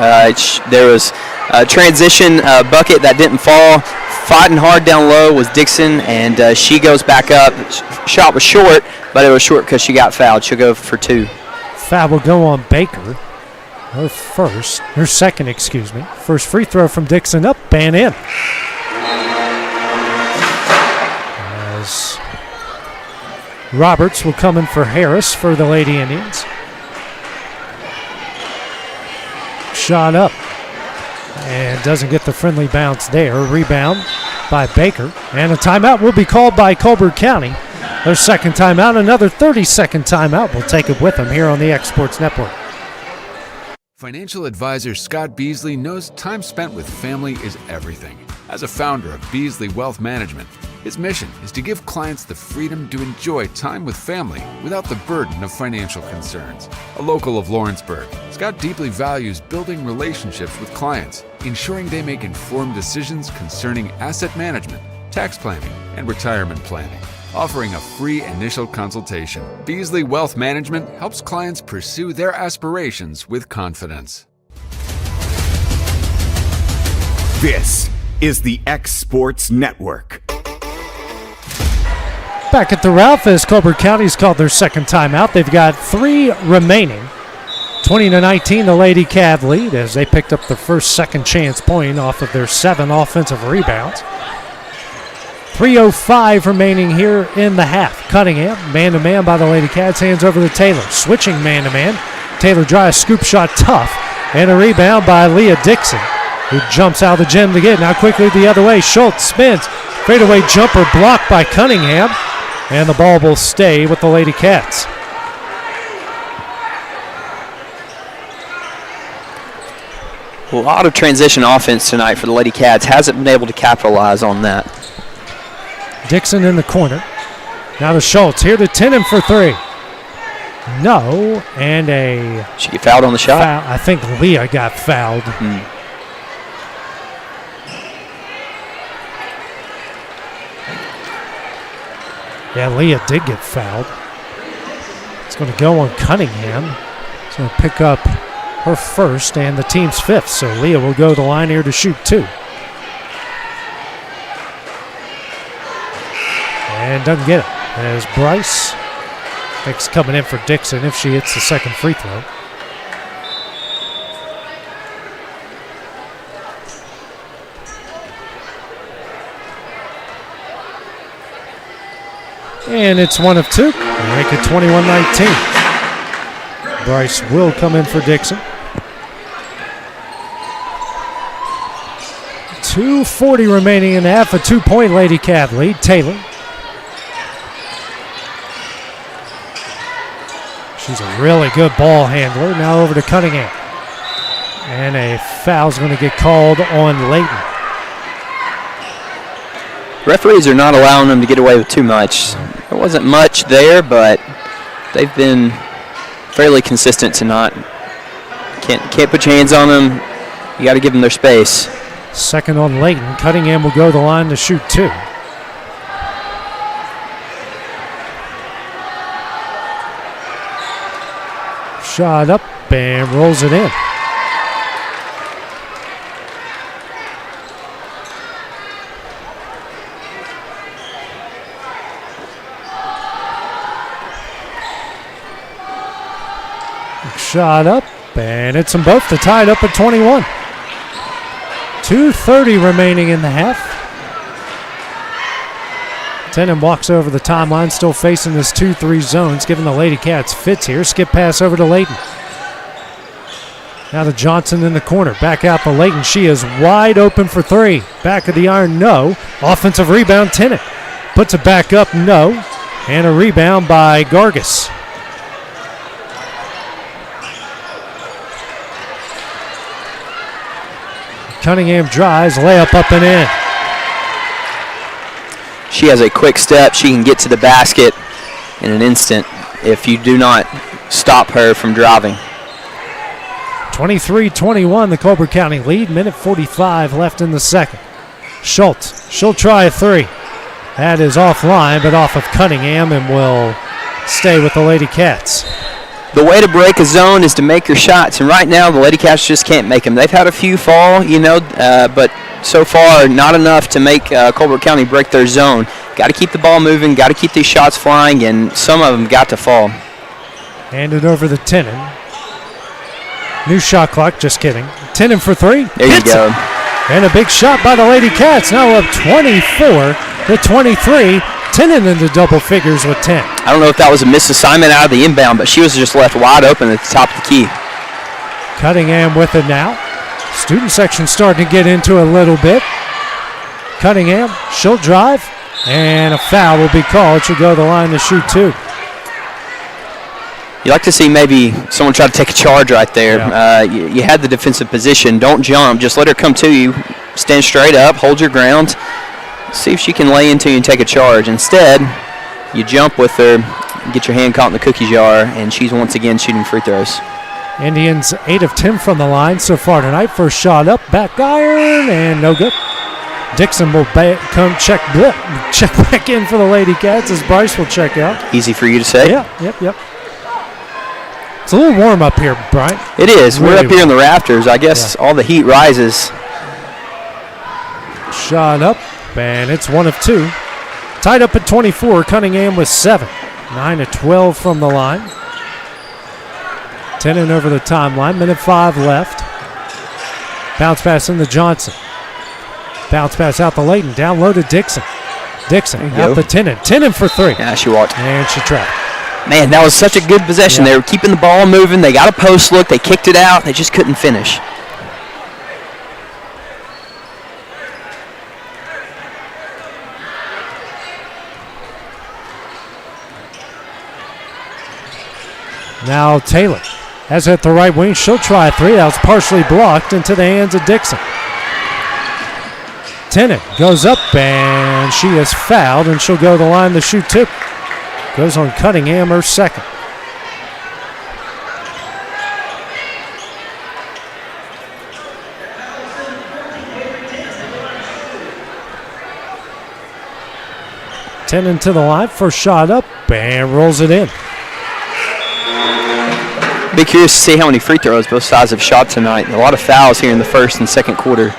There was a transition bucket that didn't fall. Fighting hard down low was Dixon, and she goes back up. Shot was short, but it was short because she got fouled. She'll go for 2. Foul will go on Baker. Her second. First free throw from Dixon up and in. As Roberts will come in for Harris for the Lady Indians. Shot up and doesn't get the friendly bounce there. Rebound by Baker, and a timeout will be called by Colbert County. Their second timeout, another 30-second timeout. We'll take it with them here on the X Sports Network. Financial advisor Scott Beasley knows time spent with family is everything. As a founder of Beasley Wealth Management, his mission is to give clients the freedom to enjoy time with family without the burden of financial concerns. A local of Lawrenceburg, Scott deeply values building relationships with clients, ensuring they make informed decisions concerning asset management, tax planning, and retirement planning. Offering a free initial consultation, Beasley Wealth Management helps clients pursue their aspirations with confidence. This is the X Sports Network. Back at the Ralph as Colbert County's called their second timeout. They've got 3 remaining. 20-19, the Lady Cav lead as they picked up the first second chance point off of their 7 offensive rebounds. 3:05 remaining here in the half. Cunningham, man-to-man by the Lady Cats, hands over to Taylor. Switching man-to-man. Taylor drives, scoop shot tough, and a rebound by Leah Dixon, who jumps out of the gym to get it. Now quickly the other way. Schultz spins. Fadeaway jumper blocked by Cunningham, and the ball will stay with the Lady Cats. A lot of transition offense tonight for the Lady Cats. Hasn't been able to capitalize on that. Dixon in the corner. Now to Schultz. Here to Tennant for 3. No, and a... She get fouled on the shot? Foul. I think Leah got fouled. Yeah, Leah did get fouled. It's going to go on Cunningham. It's going to pick up her first and the team's 5th. So Leah will go to the line here to shoot 2. And doesn't get it. As Bryce, I think, is coming in for Dixon if she hits the second free throw. And it's 1 of 2. Make it 21-19. Bryce will come in for Dixon. 2:40 remaining in the half. A 2-point Lady Cav lead. Taylor. She's a really good ball handler. Now over to Cunningham. And a foul's going to get called on Layton. Referees are not allowing them to get away with too much. There wasn't much there, but they've been fairly consistent to not. Can't put your hands on them. You got to give them their space. Second on Layton. Cunningham will go to the line to shoot 2. Shot up and rolls it in. Shot up, and it's them both to tie it up at 21. 2:30 remaining in the half. Tennant walks over the timeline, still facing this 2-3 zones, giving the Lady Cats fits here. Skip pass over to Layton. Now to Johnson in the corner. Back out to Layton. She is wide open for 3. Back of the iron, no. Offensive rebound, Tennant. Puts it back up, no. And a rebound by Gargis. Cunningham drives, layup up and in. She has a quick step. She can get to the basket in an instant if you do not stop her from driving. 23-21, the Colbert County lead. Minute 45 left in the second. Schultz, she'll try a 3. That is offline, but off of Cunningham and will stay with the Lady Cats. The way to break a zone is to make your shots, and right now the Lady Cats just can't make them. They've had a few fall, but so far not enough to make Colbert County break their zone. Got to keep the ball moving, got to keep these shots flying, and some of them got to fall. Handed over to Tennant. New shot clock, just kidding. Tennant for 3. There you go. And a big shot by the Lady Cats, now up 24-23. Tennant into double figures with 10. I don't know if that was a misassignment out of the inbound, but she was just left wide open at the top of the key. Cunningham with it now. Student section starting to get into a little bit. Cunningham, she'll drive, and a foul will be called. She'll go to the line to shoot 2. You like to see maybe someone try to take a charge right there. Yeah. You had the defensive position. Don't jump. Just let her come to you. Stand straight up. Hold your ground. See if she can lay into you and take a charge. Instead, you jump with her, get your hand caught in the cookie jar, and she's once again shooting free throws. Indians 8 of 10 from the line so far tonight. First shot up, back iron, and no good. Dixon will come check back in for the Lady Cats as Bryce will check out. Easy for you to say. Yep. It's a little warm up here, Brian. It is. Really We're up here in the rafters. I guess all the heat rises. Shot up, and it's 1 of 2. Tied up at 24. Cunningham with 7. 9 of 12 from the line. 10 in over the timeline. Minute 5 left. Bounce pass into Johnson. Bounce pass out to Layton. Down low to Dixon. Dixon out to Tenen. Tenen for 3. Yeah, she walked. And she trapped. Man, that was such a good possession. They were keeping the ball moving. They got a post look. They kicked it out. They just couldn't finish. Now Taylor has it at the right wing. She'll try a 3. That was partially blocked into the hands of Dixon. Tennant goes up and she is fouled, and she'll go to the line to shoot 2. Goes on Cunningham, her second. Tennant to the line, first shot up and rolls it in. Be curious to see how many free throws both sides have shot tonight. A lot of fouls here in the first and second quarter.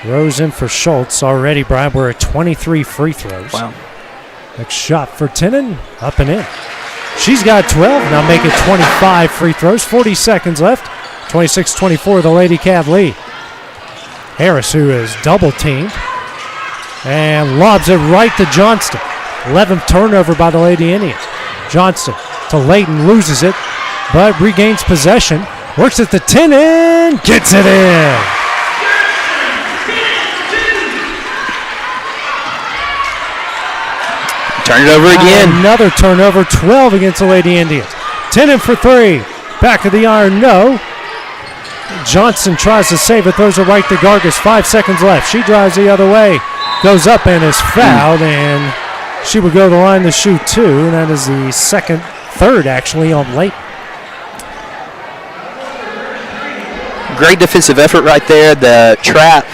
Rose in for Schultz already, Brian. We're at 23 free throws. Wow. Next shot for Tenen, up and in. She's got 12, now make it 25 free throws. 40 seconds left. 26-24, the Lady Cav lead. Harris, who is double teamed, and lobs it right to Johnston. 11th turnover by the Lady Indians. Johnston to Layton, loses it, but regains possession. Works it to Tenen, gets it in. Turn it over again. Another turnover, 12 against the Lady Indians. Tenen for 3. Back of the iron, no. Johnson tries to save it, throws it right to Gargas. 5 seconds left. She drives the other way, goes up and is fouled, and she will go to the line to shoot 2, and that is the third actually on Layton. Great defensive effort right there. The trap,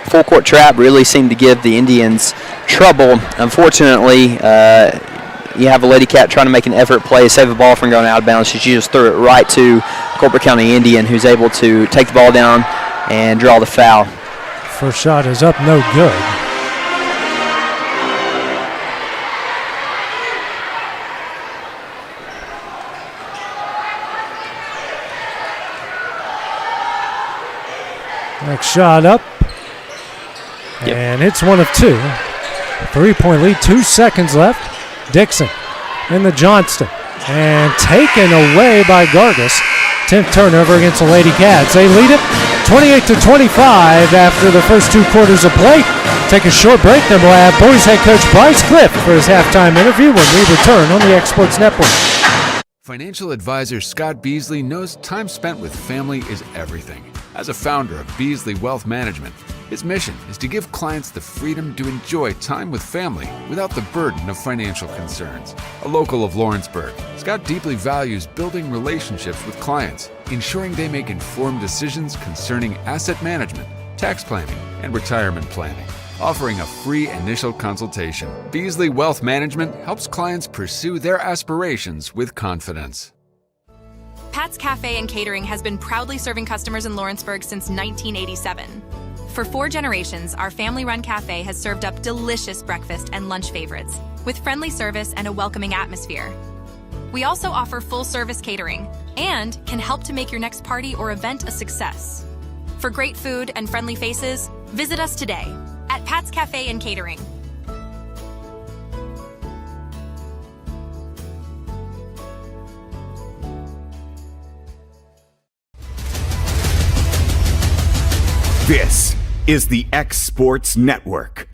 full court trap, really seemed to give the Indians trouble. Unfortunately, you have a Lady Cat trying to make an effort play, save the ball from going out of bounds. She just threw it right to Colbert County Indian, who's able to take the ball down and draw the foul. First shot is up, no good. Next shot up, and it's 1 of 2. 3-point lead, 2 seconds left. Dixon in the Johnston, and taken away by Gargas. 10th turnover against the Lady Cats. They lead it 28-25 after the first 2 quarters of play. Take a short break, then we'll have boys head coach Bryce Cliff for his halftime interview when we return on the X Sports Network. Financial advisor Scott Beasley knows time spent with family is everything. As a founder of Beasley Wealth Management, his mission is to give clients the freedom to enjoy time with family without the burden of financial concerns. A local of Lawrenceburg, Scott deeply values building relationships with clients, ensuring they make informed decisions concerning asset management, tax planning, and retirement planning. Offering a free initial consultation, Beasley Wealth Management helps clients pursue their aspirations with confidence. Pat's Cafe and Catering has been proudly serving customers in Lawrenceburg since 1987. For 4 generations, our family-run cafe has served up delicious breakfast and lunch favorites, with friendly service and a welcoming atmosphere. We also offer full-service catering and can help to make your next party or event a success. For great food and friendly faces, visit us today at Pat's Cafe and Catering. This is the X Sports Network.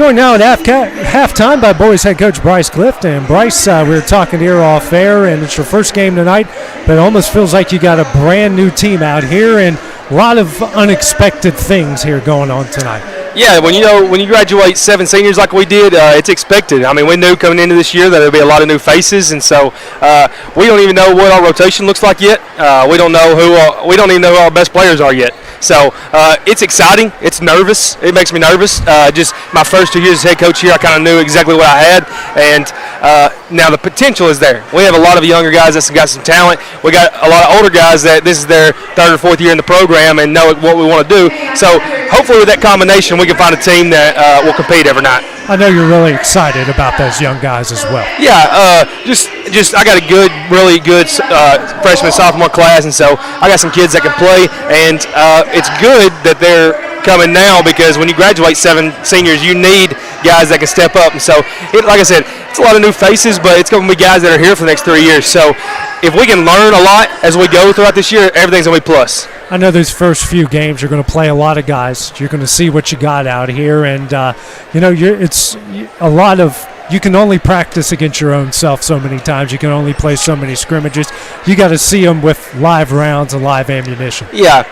Joined now at halftime by boys head coach Bryce Clift. And Bryce, we were talking here off air, and it's your first game tonight, but it almost feels like you got a brand new team out here and a lot of unexpected things here going on tonight. Yeah, when you graduate 7 seniors like we did, it's expected. I mean, we knew coming into this year that there'd be a lot of new faces, and so we don't even know what our rotation looks like yet. We don't even know who our best players are yet. So it's exciting. It's nervous. It makes me nervous. Just my first 2 years as head coach here, I kind of knew exactly what I had, and now the potential is there. We have a lot of younger guys that's got some talent. We got a lot of older guys that this is their 3rd or 4th year in the program and know what we want to do. So hopefully with that combination, we can find a team that will compete every night. I know you're really excited about those young guys as well. Yeah, just I got a really good freshman sophomore class, and so I got some kids that can play, and it's good that they're coming now, because when you graduate 7 seniors, you need guys that can step up. And so, like I said, it's a lot of new faces, but it's going to be guys that are here for the next 3 years. So if we can learn a lot as we go throughout this year, everything's going to be plus. I know those first few games you're going to play a lot of guys. You're going to see what you got out here, and it's a lot of. You can only practice against your own self so many times. You can only play so many scrimmages. You got to see them with live rounds and live ammunition. Yeah,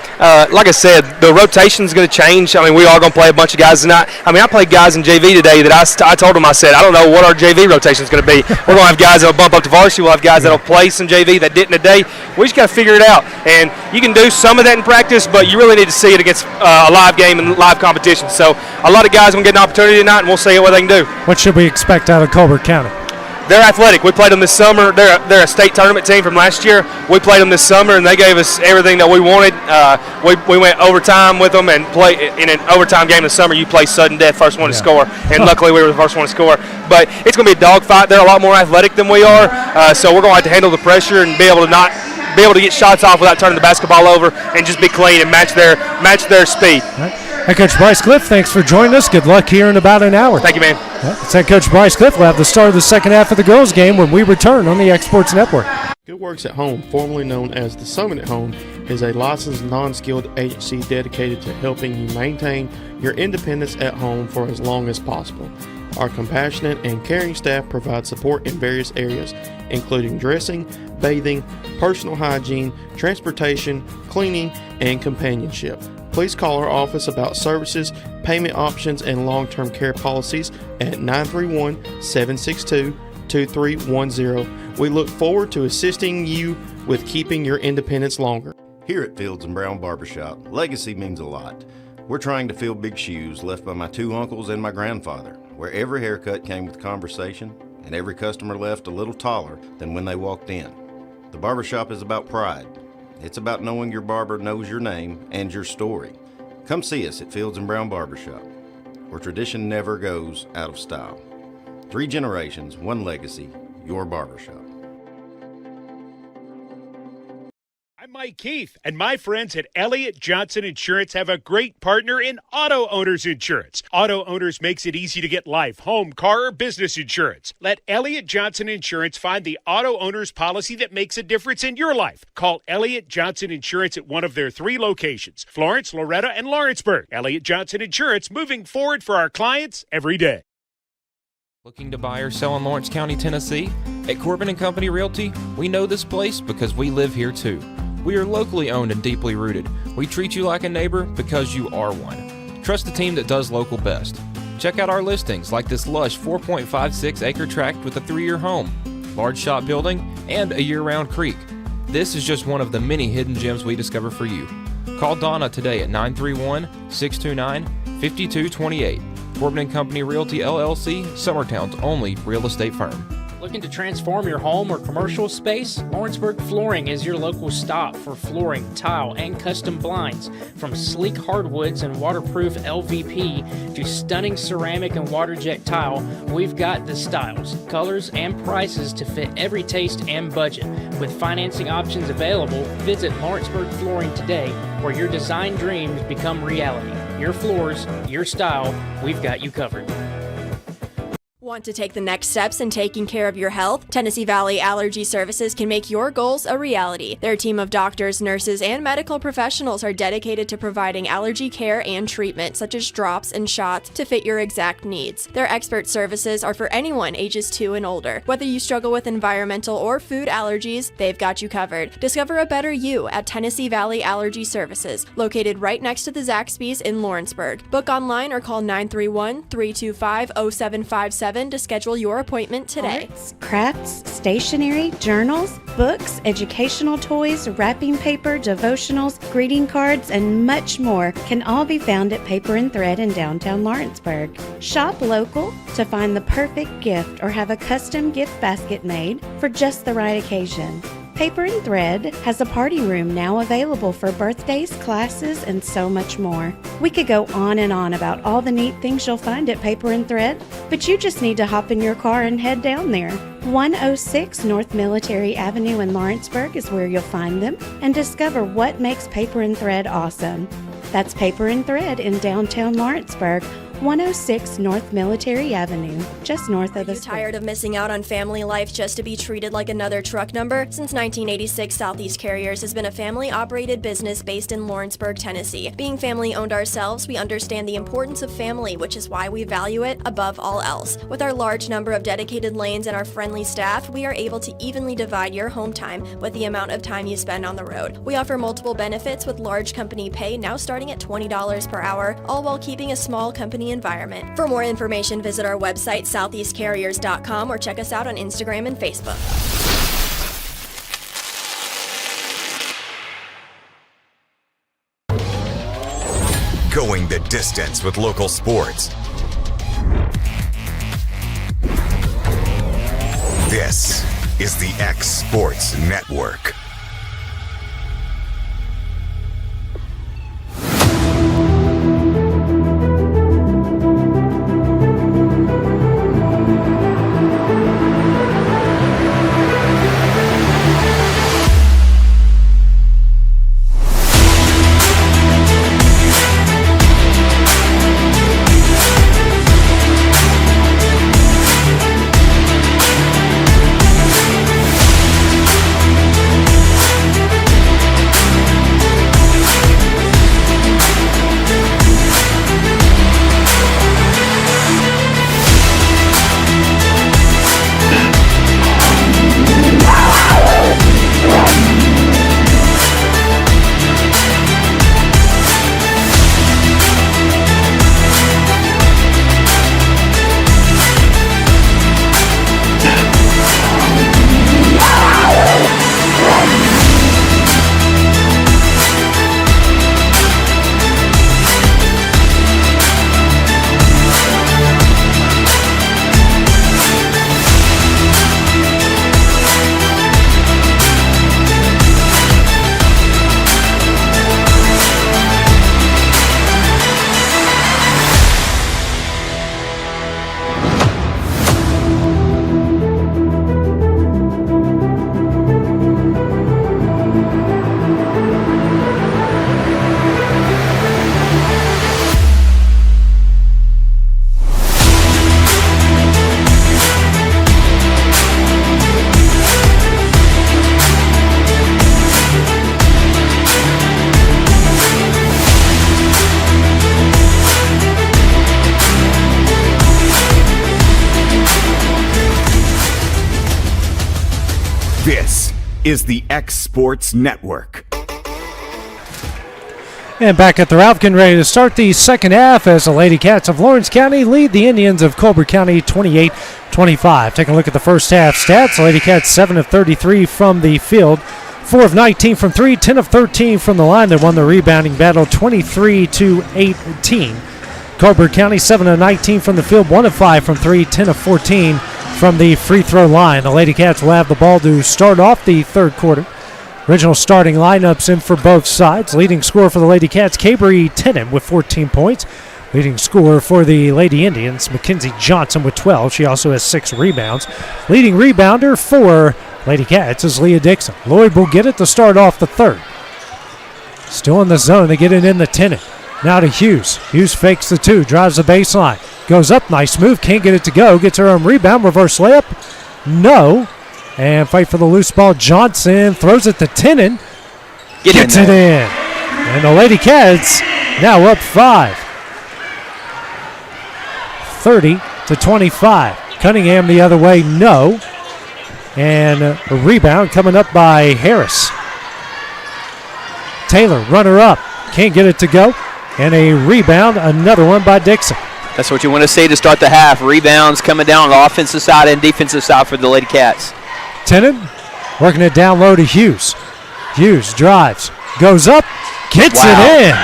like I said, the rotation's going to change. I mean, we are going to play a bunch of guys tonight. I mean, I played guys in JV today that I told them, I said, I don't know what our JV rotation's going to be. We're going to have guys that will bump up to varsity. We'll have guys that will play some JV that didn't today. We just got to figure it out. And you can do some of that in practice, but you really need to see it against a live game and live competition. So a lot of guys will get an opportunity tonight, and we'll see what they can do. What should we expect out of Colbert County? They're athletic. We played them this summer. They're a state tournament team from last year. We played them this summer, and they gave us everything that we wanted. We went overtime with them, and play in an overtime game this summer. You play sudden death, first one to score, and luckily we were the first one to score. But it's going to be a dogfight. They're a lot more athletic than we are, so we're going to have to handle the pressure and be able to get shots off without turning the basketball over, and just be clean and match their speed. Head Coach Bryce Clift, thanks for joining us. Good luck here in about an hour. Thank you, man. It's Head Coach Bryce Clift. We'll have the start of the second half of the girls' game when we return on the X Sports Network. Good Works at Home, formerly known as the Summit at Home, is a licensed non-skilled agency dedicated to helping you maintain your independence at home for as long as possible. Our compassionate and caring staff provide support in various areas, including dressing, bathing, personal hygiene, transportation, cleaning, and companionship. Please call our office about services, payment options, and long-term care policies at 931-762-2310. We look forward to assisting you with keeping your independence longer. Here at Fields & Brown Barbershop, legacy means a lot. We're trying to fill big shoes left by my 2 uncles and my grandfather, where every haircut came with conversation and every customer left a little taller than when they walked in. The barbershop is about pride. It's about knowing your barber knows your name and your story. Come see us at Fields & Brown Barbershop, where tradition never goes out of style. 3 generations, 1 legacy, your barbershop. I'm Mike Keith, and my friends at Elliott Johnson Insurance have a great partner in Auto Owners Insurance. Auto Owners makes it easy to get life, home, car, or business insurance. Let Elliott Johnson Insurance find the Auto Owners policy that makes a difference in your life. Call Elliott Johnson Insurance at one of their 3 locations, Florence, Loretto, and Lawrenceburg. Elliott Johnson Insurance, moving forward for our clients every day. Looking to buy or sell in Lawrence County, Tennessee? At Corbin & Company Realty, we know this place because we live here too. We are locally owned and deeply rooted. We treat you like a neighbor because you are one. Trust the team that does local best. Check out our listings like this lush 4.56 acre tract with a 3-year home, large shop building, and a year-round creek. This is just one of the many hidden gems we discover for you. Call Donna today at 931-629-5228. Corbin & Company Realty LLC, Summertown's only real estate firm. Looking to transform your home or commercial space? Lawrenceburg Flooring is your local stop for flooring, tile, and custom blinds. From sleek hardwoods and waterproof LVP to stunning ceramic and water jet tile, we've got the styles, colors, and prices to fit every taste and budget. With financing options available, visit Lawrenceburg Flooring today, where your design dreams become reality. Your floors, your style, we've got you covered. Want to take the next steps in taking care of your health? Tennessee Valley Allergy Services can make your goals a reality. Their team of doctors, nurses, and medical professionals are dedicated to providing allergy care and treatment, such as drops and shots, to fit your exact needs. Their expert services are for anyone ages 2 and older. Whether you struggle with environmental or food allergies, they've got you covered. Discover a better you at Tennessee Valley Allergy Services, located right next to the Zaxby's in Lawrenceburg. Book online or call 931-325-0757 to schedule your appointment today. Arts, crafts, stationery, journals, books, educational toys, wrapping paper, devotionals, greeting cards, and much more can all be found at Paper and Thread in downtown Lawrenceburg. Shop local to find the perfect gift or have a custom gift basket made for just the right occasion. Paper and Thread has a party room now available for birthdays, classes, and so much more. We could go on and on about all the neat things you'll find at Paper and Thread, but you just need to hop in your car and head down there. 106 North Military Avenue in Lawrenceburg is where you'll find them and discover what makes Paper and Thread awesome. That's Paper and Thread in downtown Lawrenceburg, 106 North Military Avenue, just north of the square. Tired of missing out on family life just to be treated like another truck number? Since 1986, Southeast Carriers has been a family-operated business based in Lawrenceburg, Tennessee. Being family-owned ourselves, we understand the importance of family, which is why we value it above all else. With our large number of dedicated lanes and our friendly staff, we are able to evenly divide your home time with the amount of time you spend on the road. We offer multiple benefits with large company pay now starting at $20 per hour, all while keeping a small company environment. For more information, visit our website southeastcarriers.com or check us out on Instagram and Facebook. Going the distance with local sports. This is the X Sports Network. This is the X Sports Network. And back at the Ralph, getting ready to start the second half as the Lady Cats of Lawrence County lead the Indians of Colbert County 28-25. Taking a look at the first half stats, the Lady Cats 7 of 33 from the field, 4 of 19 from 3, 10 of 13 from the line. They won the rebounding battle 23-18. Colbert County 7 of 19 from the field, 1 of 5 from 3, 10 of 14 from the free throw line. The Lady Cats will have the ball to start off the third quarter. Original starting lineups in for both sides. Leading scorer for the Lady Cats, Cabry Tennant with 14 points. Leading scorer for the Lady Indians, Mackenzie Johnson with 12. She also has 6 rebounds. Leading rebounder for Lady Cats is Leah Dixon. Lloyd will get it to start off the third. Still in the zone, they get it in the Tennant. Now to Hughes. Hughes fakes the 2, drives the baseline. Goes up, nice move, can't get it to go. Gets her own rebound, reverse layup. No. And fight for the loose ball. Johnson throws it to Tenen. Gets it in. And the Lady Cats now up 5. 30-25. Cunningham the other way, no. And a rebound coming up by Harris. Taylor, runner up. Can't get it to go. And a rebound, another one by Dixon. That's what you want to see to start the half. Rebounds coming down on the offensive side and defensive side for the Lady Cats. Tenen working it down low to Hughes. Hughes drives, goes up, gets it in.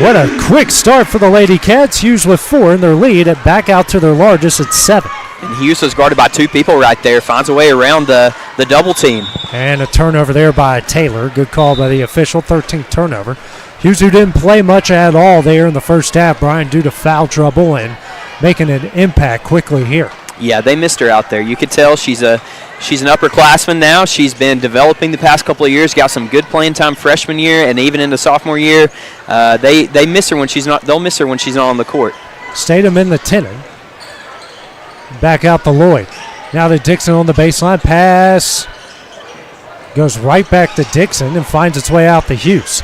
What a quick start for the Lady Cats. Hughes with 4 in their lead, back out to their largest at 7. And Hughes was guarded by 2 people right there. Finds a way around the double team. And a turnover there by Taylor. Good call by the official, 13th turnover. Hughes, who didn't play much at all there in the first half, Brian, due to foul trouble and making an impact quickly here. Yeah, they missed her out there. You could tell she's an upperclassman now. She's been developing the past couple of years. Got some good playing time freshman year and even into sophomore year. They miss her when she's not. They'll miss her when she's not on the court. Statham in the Tenen. Back out to Lloyd. Now to Dixon on the baseline. Pass goes right back to Dixon and finds its way out to Hughes.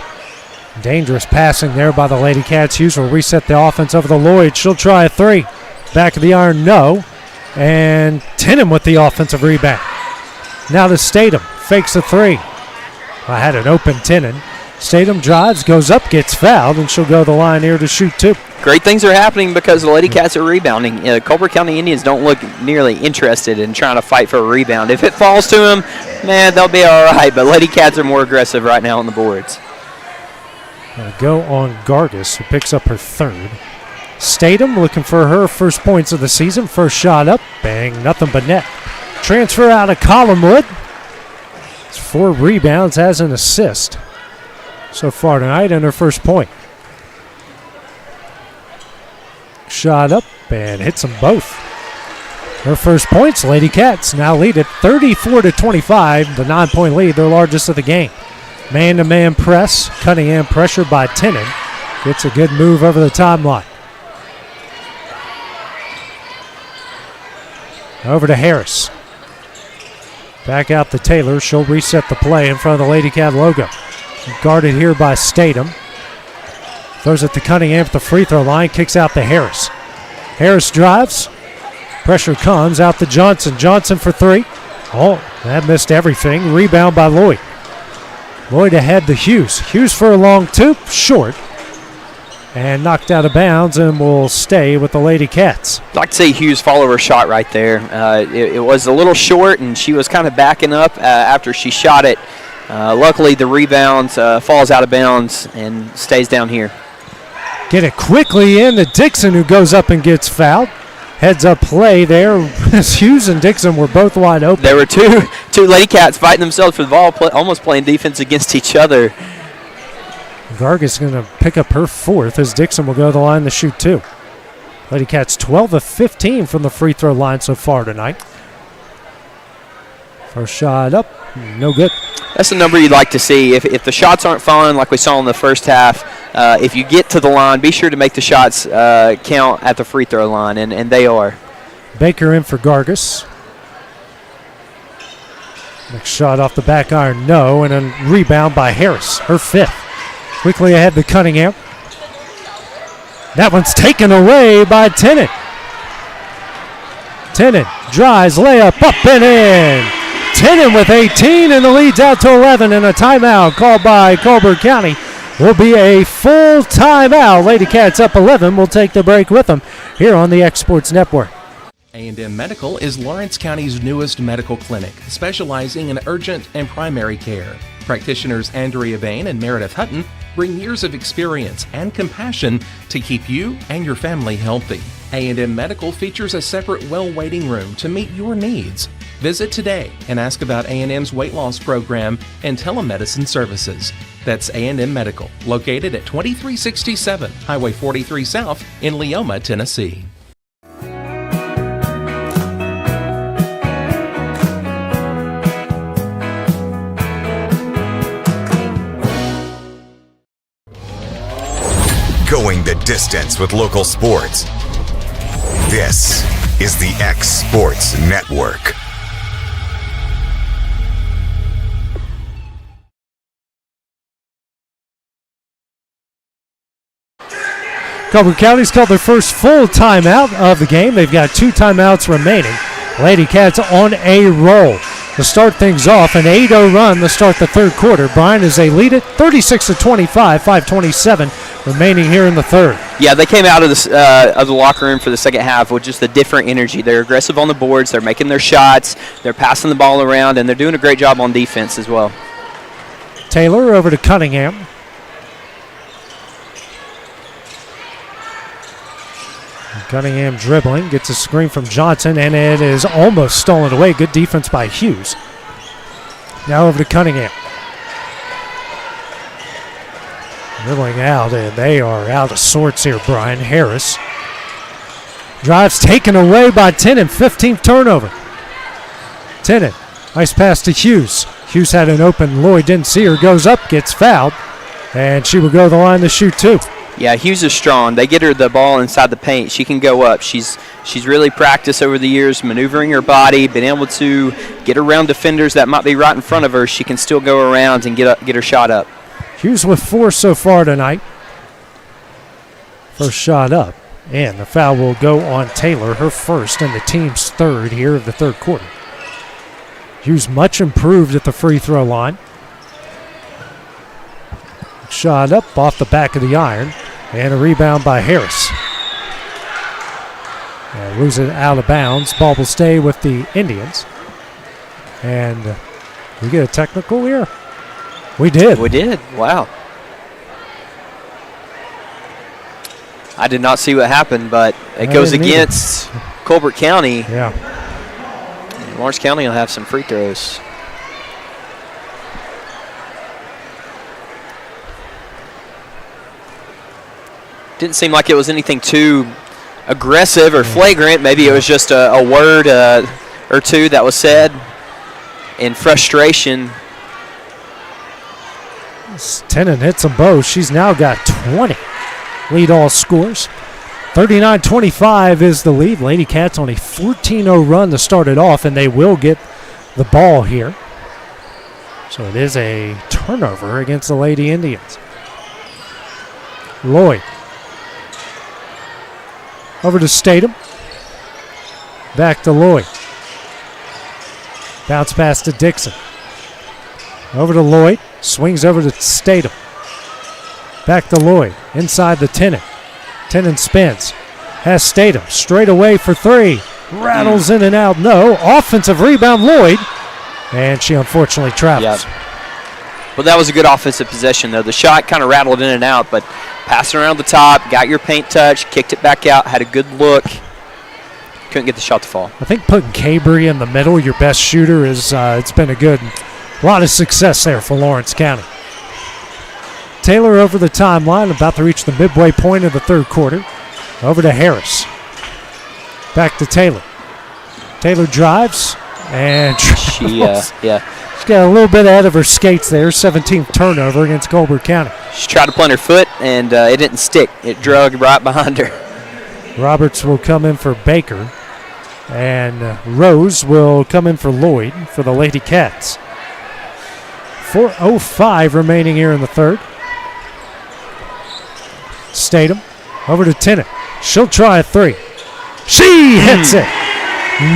Dangerous passing there by the Lady Cats. Hughes will reset the offense over to Lloyd. She'll try a 3. Back of the iron, no. And Tenen with the offensive rebound. Now to Statham. Fakes a 3. I had an open Tenen. Statham drives, goes up, gets fouled, and she'll go to the line here to shoot 2. Great things are happening because the Lady Cats are rebounding. Colbert County Indians don't look nearly interested in trying to fight for a rebound. If it falls to them, man, they'll be all right. But Lady Cats are more aggressive right now on the boards. Go on Gargis, who picks up her 3rd. Statham looking for her first points of the season. First shot up, bang, nothing but net. Transfer out of Collinwood. It's 4 rebounds, has an assist so far tonight, and her first point. Shot up and hits them both. Her first points, Lady Cats now lead at 34-25, the 9-point lead, their largest of the game. Man-to-man press, Cunningham pressured by Tenen. Gets a good move over the timeline. Over to Harris. Back out to Taylor. She'll reset the play in front of the Lady Cat logo. Guarded here by Statham. Throws it to Cunningham at the free throw line. Kicks out to Harris. Harris drives. Pressure comes out to Johnson. Johnson for 3. Oh, that missed everything. Rebound by Lloyd. Lloyd ahead to Hughes. Hughes for a long 2. Short. And knocked out of bounds and will stay with the Lady Cats. I'd like to see Hughes follow her shot right there. It was a little short, and she was kind of backing up after she shot it. Luckily, the rebound falls out of bounds and stays down here. Get it quickly in to Dixon, who goes up and gets fouled. Heads up play there. Hughes and Dixon were both wide open. There were two Lady Cats fighting themselves for the ball, almost playing defense against each other. Gargis is going to pick up her 4th as Dixon will go to the line to shoot 2. Lady Cats 12 of 15 from the free throw line so far tonight. First shot up, no good. That's the number you'd like to see. If the shots aren't falling like we saw in the first half, if you get to the line, be sure to make the shots count at the free throw line, and they are. Baker in for Gargis. Next shot off the back iron, no, and a rebound by Harris, her 5th. Quickly ahead to Cunningham. That one's taken away by Tenen. Tenen drives, layup, up and in. Tenen with 18, and the lead's out to 11, and a timeout called by Colbert County. Will be a full timeout. Lady Cats up 11. We'll take the break with them here on the X Sports Network. A&M Medical is Lawrence County's newest medical clinic, specializing in urgent and primary care. Practitioners Andrea Bain and Meredith Hutton bring years of experience and compassion to keep you and your family healthy. A&M Medical features a separate well waiting room to meet your needs. Visit today and ask about A&M's weight loss program and telemedicine services. That's A&M Medical, located at 2367 Highway 43 South in Leoma, Tennessee. Going the distance with local sports. This is the X Sports Network. Colbert County's called their first full timeout of the game. They've got 2 timeouts remaining. Lady Cats on a roll to start things off. An 8-0 run to start the third quarter. Bryan, as they lead it 36-25, 5:27 remaining here in the third. Yeah, they came out of the locker room for the second half with just a different energy. They're aggressive on the boards. They're making their shots. They're passing the ball around, and they're doing a great job on defense as well. Taylor over to Cunningham. Cunningham dribbling, gets a screen from Johnson, and it is almost stolen away. Good defense by Hughes. Now over to Cunningham. Dribbling out, and they are out of sorts here, Bryan. Harris drives taken away by Tennant, 15th turnover. Tennant, nice pass to Hughes. Hughes had an open, Lloyd didn't see her, goes up, gets fouled, and she will go to the line to shoot 2. Yeah, Hughes is strong. They get her the ball inside the paint. She can go up. She's really practiced over the years, maneuvering her body, been able to get around defenders that might be right in front of her. She can still go around and get her shot up. Hughes with 4 so far tonight. First shot up, and the foul will go on Taylor, her first and the team's third here of the third quarter. Hughes much improved at the free throw line. Shot up off the back of the iron, and a rebound by Harris. Lose it out of bounds. Ball will stay with the Indians. And we get a technical here. We did. We did. Wow. I did not see what happened, but it goes against Colbert County. Yeah. And Lawrence County will have some free throws. Didn't seem like it was anything too aggressive or flagrant. Maybe it was just a word or two that was said in frustration. Tennant hits them both. She's now got 20. Lead all scores. 39-25 is the lead. Lady Cats on a 14-0 run to start it off, and they will get the ball here. So it is a turnover against the Lady Indians. Lloyd. Over to Statham. Back to Lloyd. Bounce pass to Dixon. Over to Lloyd. Swings over to Statham. Back to Lloyd. Inside the Tennant. Tennant spins. Has Statham. Straight away for 3. Rattles in and out. No. Offensive rebound, Lloyd. And she unfortunately travels. Yep. Well, that was a good offensive possession, though. The shot kind of rattled in and out, but passing around the top, got your paint touch, kicked it back out, had a good look. Couldn't get the shot to fall. I think putting Cabry in the middle, your best shooter, is it's been a lot of success there for Lawrence County. Taylor over the timeline, about to reach the midway point of the third quarter. Over to Harris. Back to Taylor. Taylor drives and She's got a little bit ahead of her skates there. 17th turnover against Colbert County. She tried to plant her foot, and it didn't stick. It drug right behind her. Roberts will come in for Baker, and Rose will come in for Lloyd for the Lady Cats. 4:05 remaining here in the third. Statham over to Tennant. She'll try a 3. She hits it.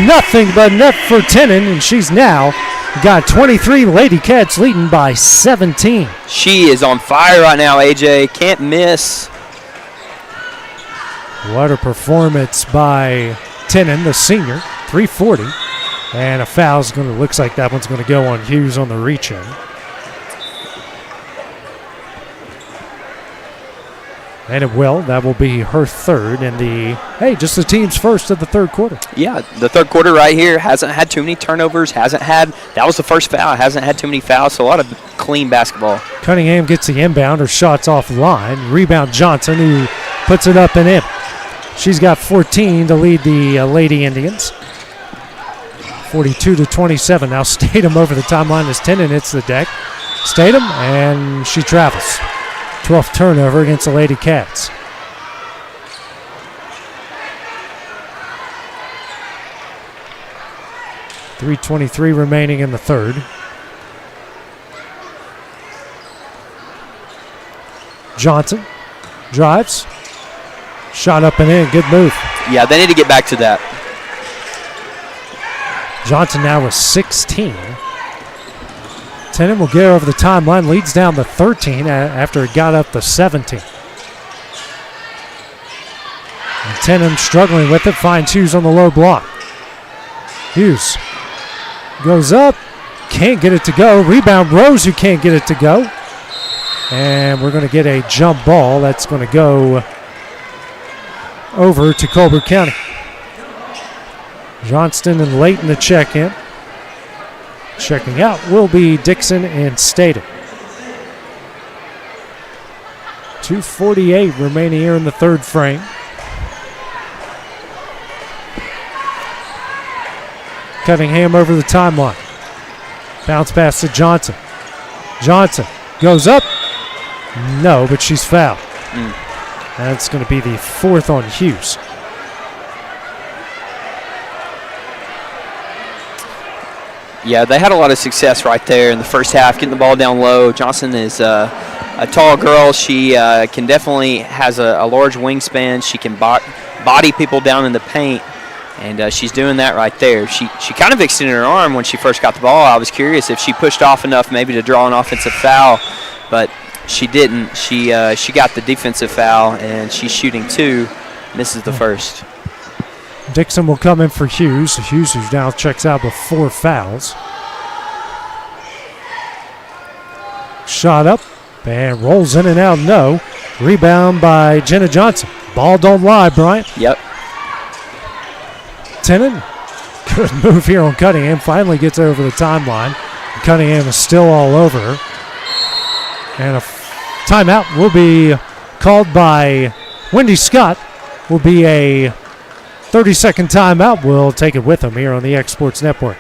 Nothing but net for Tennant, and she's now got 23. Lady Cats leading by 17. She is on fire right now, AJ. Can't miss. What a performance by Tennant, the senior. 340. And a foul's looks like that one's going to go on Hughes on the reach-in. And it will. That will be her third in just the team's first of the third quarter. Yeah, the third quarter right here hasn't had too many turnovers, that was the first foul, hasn't had too many fouls, so a lot of clean basketball. Cunningham gets the inbound, her shot's off the line. Rebound Johnson, who puts it up and in. She's got 14 to lead the Lady Indians. 42-27. Now Statham over the timeline as Tennant hits the deck. Statham, and she travels. 12th turnover against the Lady Cats. 3:23 remaining in the third. Johnson drives. Shot up and in. Good move. Yeah, they need to get back to that. Johnson now with 16. Tennant will get over the timeline. Leads down to 13 after it got up to 17. And Tennant struggling with it. Finds Hughes on the low block. Hughes goes up. Can't get it to go. Rebound Rose, who can't get it to go. And we're going to get a jump ball that's going to go over to Colbert County. Johnston and Layton to check in. Checking out will be Dixon and Staten. 2:48 remaining here in the third frame. Cunningham over the timeline. Bounce pass to Johnson. Johnson goes up. No, but she's fouled. That's going to be the fourth on Hughes. Yeah, they had a lot of success right there in the first half, getting the ball down low. Johnson is a tall girl. She can definitely has a large wingspan. She can body people down in the paint, and she's doing that right there. She kind of extended her arm when she first got the ball. I was curious if she pushed off enough maybe to draw an offensive foul, but she didn't. She got the defensive foul, and she's shooting 2, misses the first. Dixon will come in for Hughes. Hughes, who now checks out with 4 fouls. Shot up and rolls in and out. No. Rebound by Jenna Johnson. Ball don't lie, Bryant. Yep. Tennant. Good move here on Cunningham. Finally gets over the timeline. Cunningham is still all over her. And a timeout will be called by Wendy Scott. Will be a 30-second timeout. We'll take it with them here on the X Sports Network.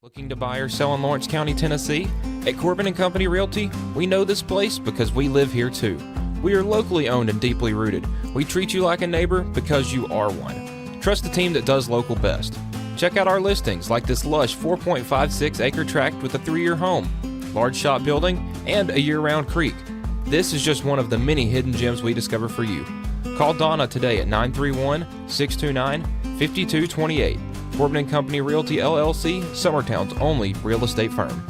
Looking to buy or sell in Lawrence County, Tennessee? At Corbin & Company Realty, we know this place because we live here too. We are locally owned and deeply rooted. We treat you like a neighbor because you are one. Trust the team that does local best. Check out our listings like this lush 4.56 acre tract with a 3-year home, large shop building, and a year-round creek. This is just one of the many hidden gems we discover for you. Call Donna today at 931-629-5228. Corbin & Company Realty, LLC, Summertown's only real estate firm.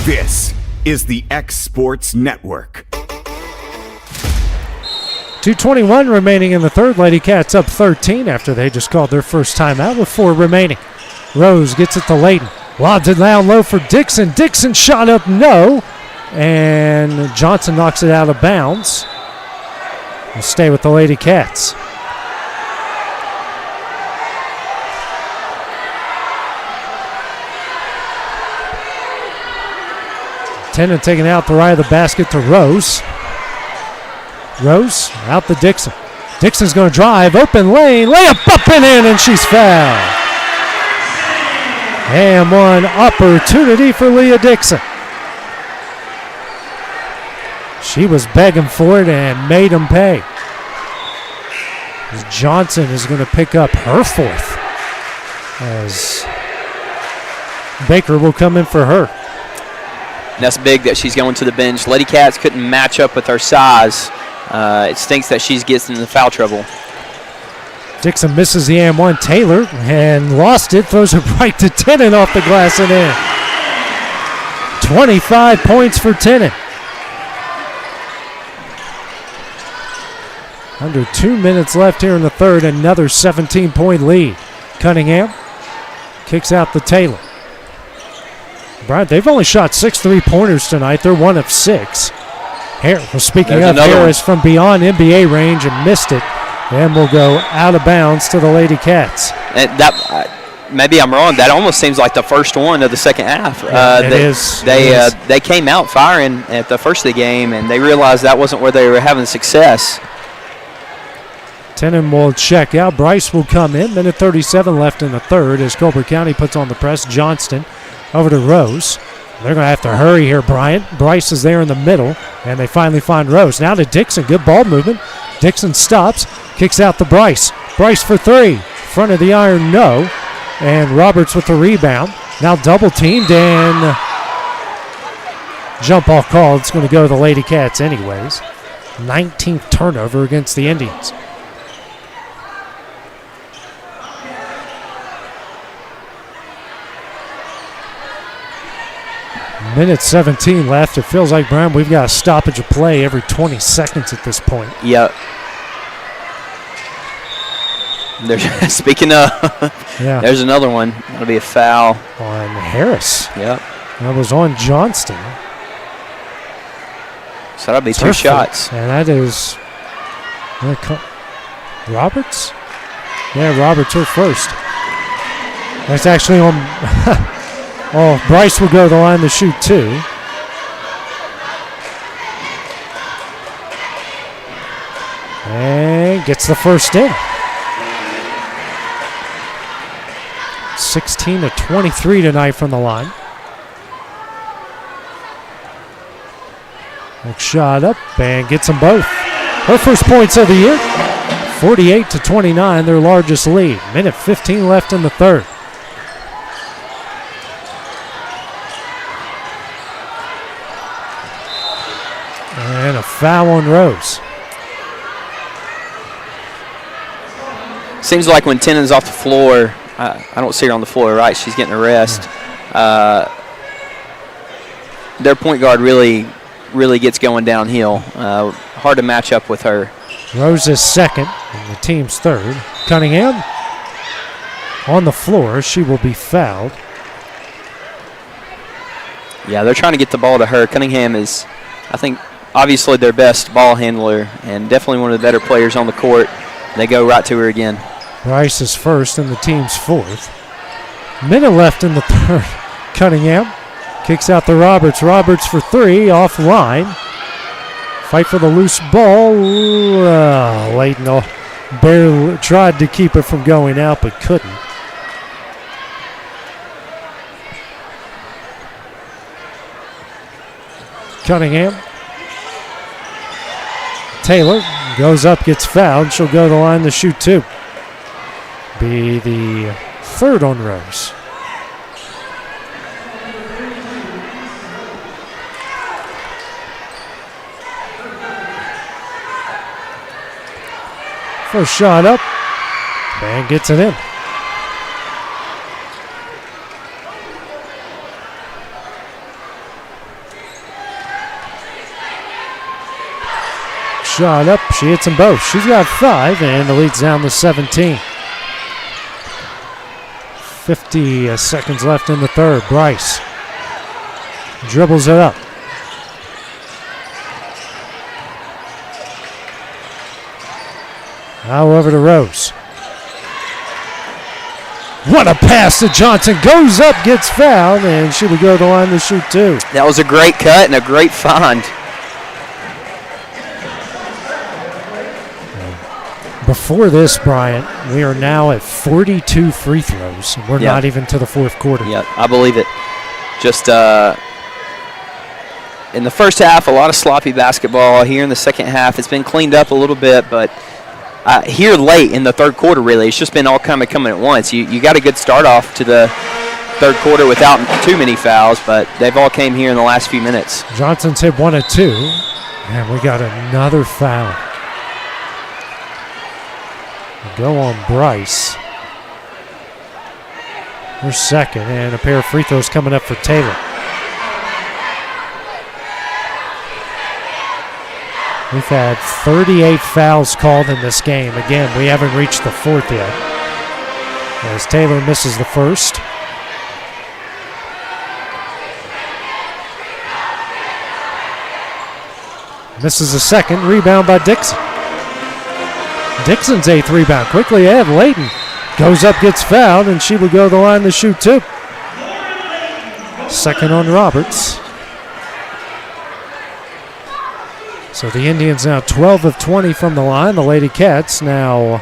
This is the X Sports Network. 2:21 remaining in the third. Lady Cats up 13 after they just called their first timeout with 4 remaining. Rose gets it to Layton. Lobs it down low for Dixon. Dixon shot up, no. And Johnson knocks it out of bounds. We'll stay with the Lady Cats. Tennant taking out the right of the basket to Rose. Rose out to Dixon. Dixon's going to drive, open lane, layup up and in, and she's fouled. And one opportunity for Leah Dixon. She was begging for it and made him pay. Johnson is going to pick up her 4th as Baker will come in for her. And that's big that she's going to the bench. Lady Cats couldn't match up with her size. It stinks that she gets into foul trouble. Dixon misses the and one. Taylor and lost it. Throws it right to Tennant off the glass and in. 25 points for Tennant. Under 2 minutes left here in the third. Another 17-point lead. Cunningham kicks out to Taylor. Brian, they've only shot 6 3-pointers tonight. They're 1 of 6. Speaking of, Harris from beyond NBA range and missed it. And will go out of bounds to the Lady Cats. And maybe I'm wrong. That almost seems like the first one of the second half. It is. They came out firing at the first of the game, and they realized that wasn't where they were having success. Tennant will check out. Bryce will come in. Minute 37 left in the third as Colbert County puts on the press. Johnston over to Rose. They're going to have to hurry here, Bryant. Bryce is there in the middle, and they finally find Rose. Now to Dixon. Good ball movement. Dixon stops. Kicks out to Bryce. Bryce for three. Front of the iron, no. And Roberts with the rebound. Now double teamed and jump ball called. It's going to go to the Lady Cats anyways. 19th turnover against the Indians. Minute 17 left. It feels like, Brian, we've got a stoppage of play every 20 seconds at this point. Yep. Speaking of, there's another one. That'll be a foul. On Harris. Yep. That was on Johnston. So that'll be two shots. And that is Roberts? Yeah, Roberts her first. That's actually on. Oh, Bryce will go to the line to shoot two. And gets the first in. 16 to 23 tonight from the line. Next shot up and gets them both. Her first points of the year. 48 to 29, their largest lead. Minute 15 left in the third. And a foul on Rose. Seems like when Tennant's off the floor, I don't see her on the floor, right? She's getting a rest. Their point guard really gets going downhill. Hard to match up with her. Rose is second, and the team's third. Cunningham on the floor. She will be fouled. Yeah, they're trying to get the ball to her. Cunningham is, I think, obviously their best ball handler and definitely one of the better players on the court. They go right to her again. Bryce is first and the team's fourth. Minute left in the third. Cunningham kicks out to Roberts. Roberts for three, offline. Fight for the loose ball. Layton barely tried to keep it from going out, but couldn't. Cunningham. Taylor goes up, gets fouled. She'll go to the line to shoot two. Be the third on Rose. First shot up and gets it in. Shot up, she hits them both. She's got 5 and the lead's down to 17. 50 seconds left in the third. Bryce dribbles it up. Now over to Rose. What a pass to Johnson. Goes up, gets fouled, and she will go to the line to shoot two. That was a great cut and a great find. Before this, Bryant, we are now at 42 free throws. We're not even to the fourth quarter. Yeah, I believe it. Just in the first half, a lot of sloppy basketball. Here in the second half, it's been cleaned up a little bit, but here late in the third quarter, really, it's just been all kind of coming at once. You got a good start off to the third quarter without too many fouls, but they've all came here in the last few minutes. Johnson's hit 1 of 2, and we got another foul. Go on Bryce. Her second, and a pair of free throws coming up for Taylor. We've had 38 fouls called in this game. Again, we haven't reached the fourth yet, as Taylor misses the first. Misses the second. Rebound by Dixon. Dixon's 8th rebound. Quickly ahead. Layton goes up, gets fouled, and she will go to the line to shoot two. Second on Roberts. So the Indians now 12 of 20 from the line. The Lady Cats now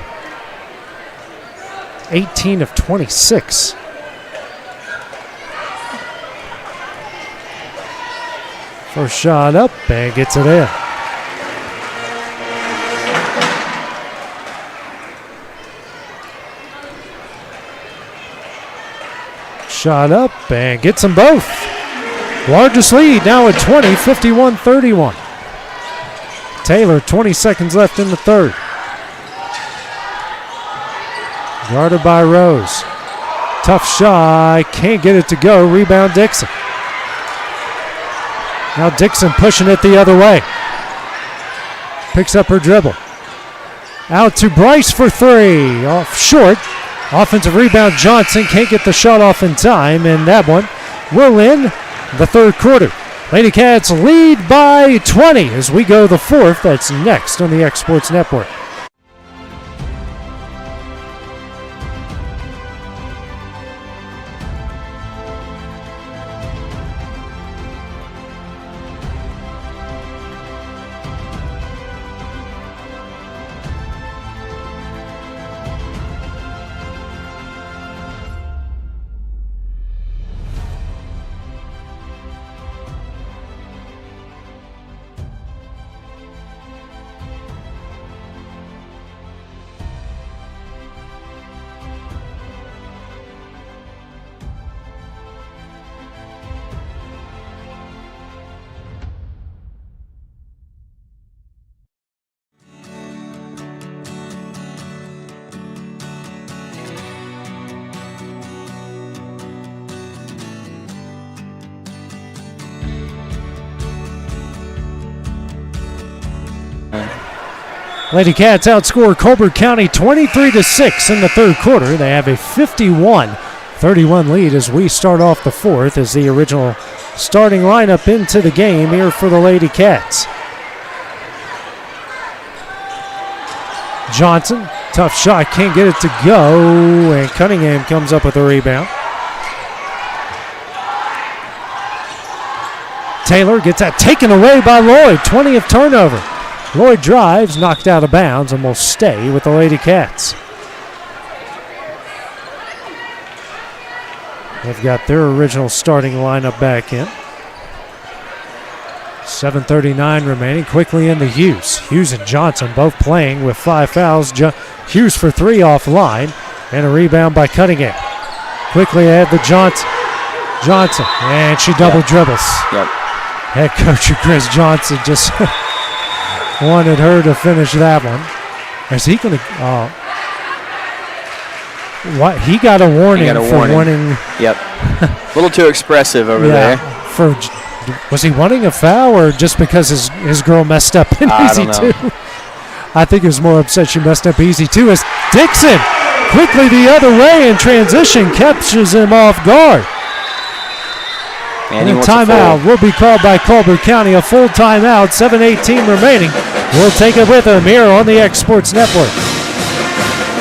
18 of 26. First shot up and gets it in. shot up and gets them both. Largest lead now at 20, 51-31. Taylor, 20 seconds left in the third. Guarded by Rose. Tough shot, can't get it to go. Rebound Dixon. Now Dixon pushing it the other way. Picks up her dribble. Out to Bryce for three. Off short. Offensive rebound Johnson. Can't get the shot off in time, and that one will end the third quarter. Lady Cats lead by 20 as we go the fourth. That's next on the X Sports Network. Lady Cats outscore Colbert County 23-6 in the third quarter. They have a 51-31 lead as we start off the fourth as the original starting lineup into the game here for the Lady Cats. Johnson, tough shot, can't get it to go, and Cunningham comes up with a rebound. Taylor gets that taken away by Lloyd, 20th turnover. Lloyd drives, knocked out of bounds, and will stay with the Lady Cats. They've got their original starting lineup back in. 7:39 remaining. Quickly into Hughes. Hughes and Johnson both playing with 5 fouls. Hughes for three offline, and a rebound by Cunningham. Quickly ahead to Johnson, and she double dribbles. Yep. Head coach Chris Johnson just wanted her to finish that one. Is he going to? What? He got a warning for wanting. Yep. A little too expressive over there. Was he wanting a foul or just because his girl messed up in easy two? I think it was more upset she messed up easy two. As Dixon quickly the other way in transition captures him off guard. And a timeout will be called by Colbert County. A full timeout, 7:18 remaining. We'll take it with them here on the X Sports Network.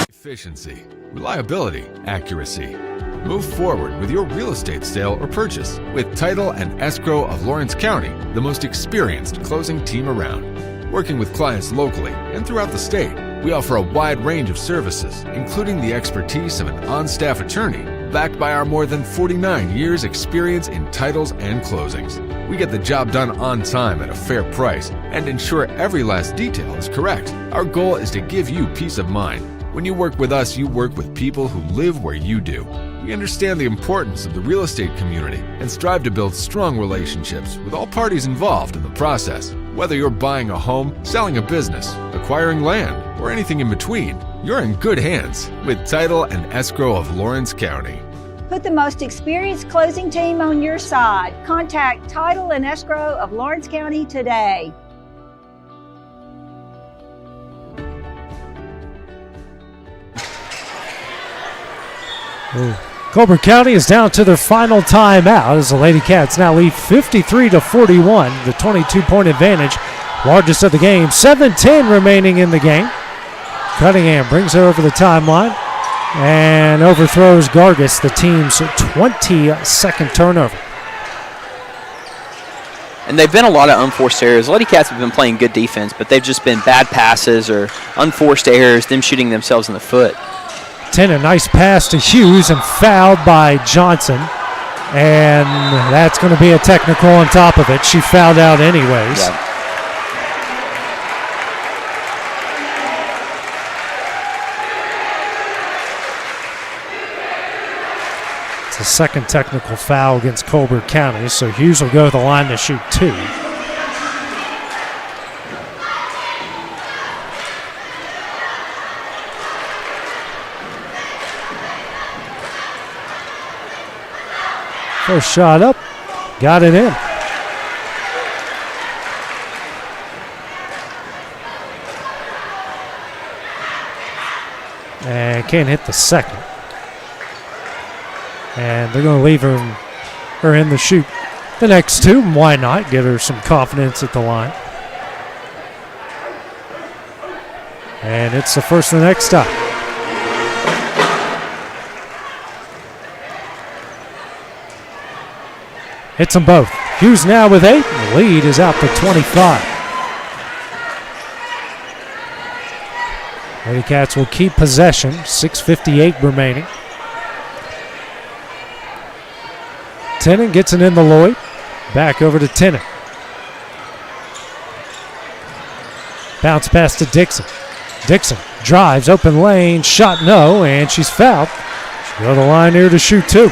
Efficiency, reliability, accuracy. Move forward with your real estate sale or purchase with Title and Escrow of Lawrence County, the most experienced closing team around. Working with clients locally and throughout the state, we offer a wide range of services, including the expertise of an on-staff attorney, backed by our more than 49 years experience in titles and closings. We get the job done on time at a fair price and ensure every last detail is correct. Our goal is to give you peace of mind. When you work with us, you work with people who live where you do. We understand the importance of the real estate community and strive to build strong relationships with all parties involved in the process. Whether you're buying a home, selling a business, acquiring land, or anything in between, you're in good hands with Title and Escrow of Lawrence County. Put the most experienced closing team on your side. Contact Title and Escrow of Lawrence County today. Colbert County is down to their final timeout as the Lady Cats now lead 53-41, the 22-point advantage, largest of the game. 7:10 remaining in the game. Cunningham brings it over the timeline and overthrows Gargis, the team's 22nd turnover. And they've been a lot of unforced errors. Lady Cats have been playing good defense, but they've just been bad passes or unforced errors, them shooting themselves in the foot. 10, a nice pass to Hughes and fouled by Johnson. And that's going to be a technical on top of it. She fouled out anyways. Yep. It's a second technical foul against Colbert County, so Hughes will go to the line to shoot 2. First shot up, got it in. And can't hit the second. And they're going to leave her in the shoot the next 2. Why not? Get her some confidence at the line. And it's the first of the next stop. Hits them both. Hughes now with 8. The lead is out to 25. Lady Cats will keep possession. 6:58 remaining. Tennant gets it in the Lloyd. Back over to Tennant. Bounce pass to Dixon. Dixon drives, open lane, shot no, and she's fouled. She'll go to the line here to shoot 2.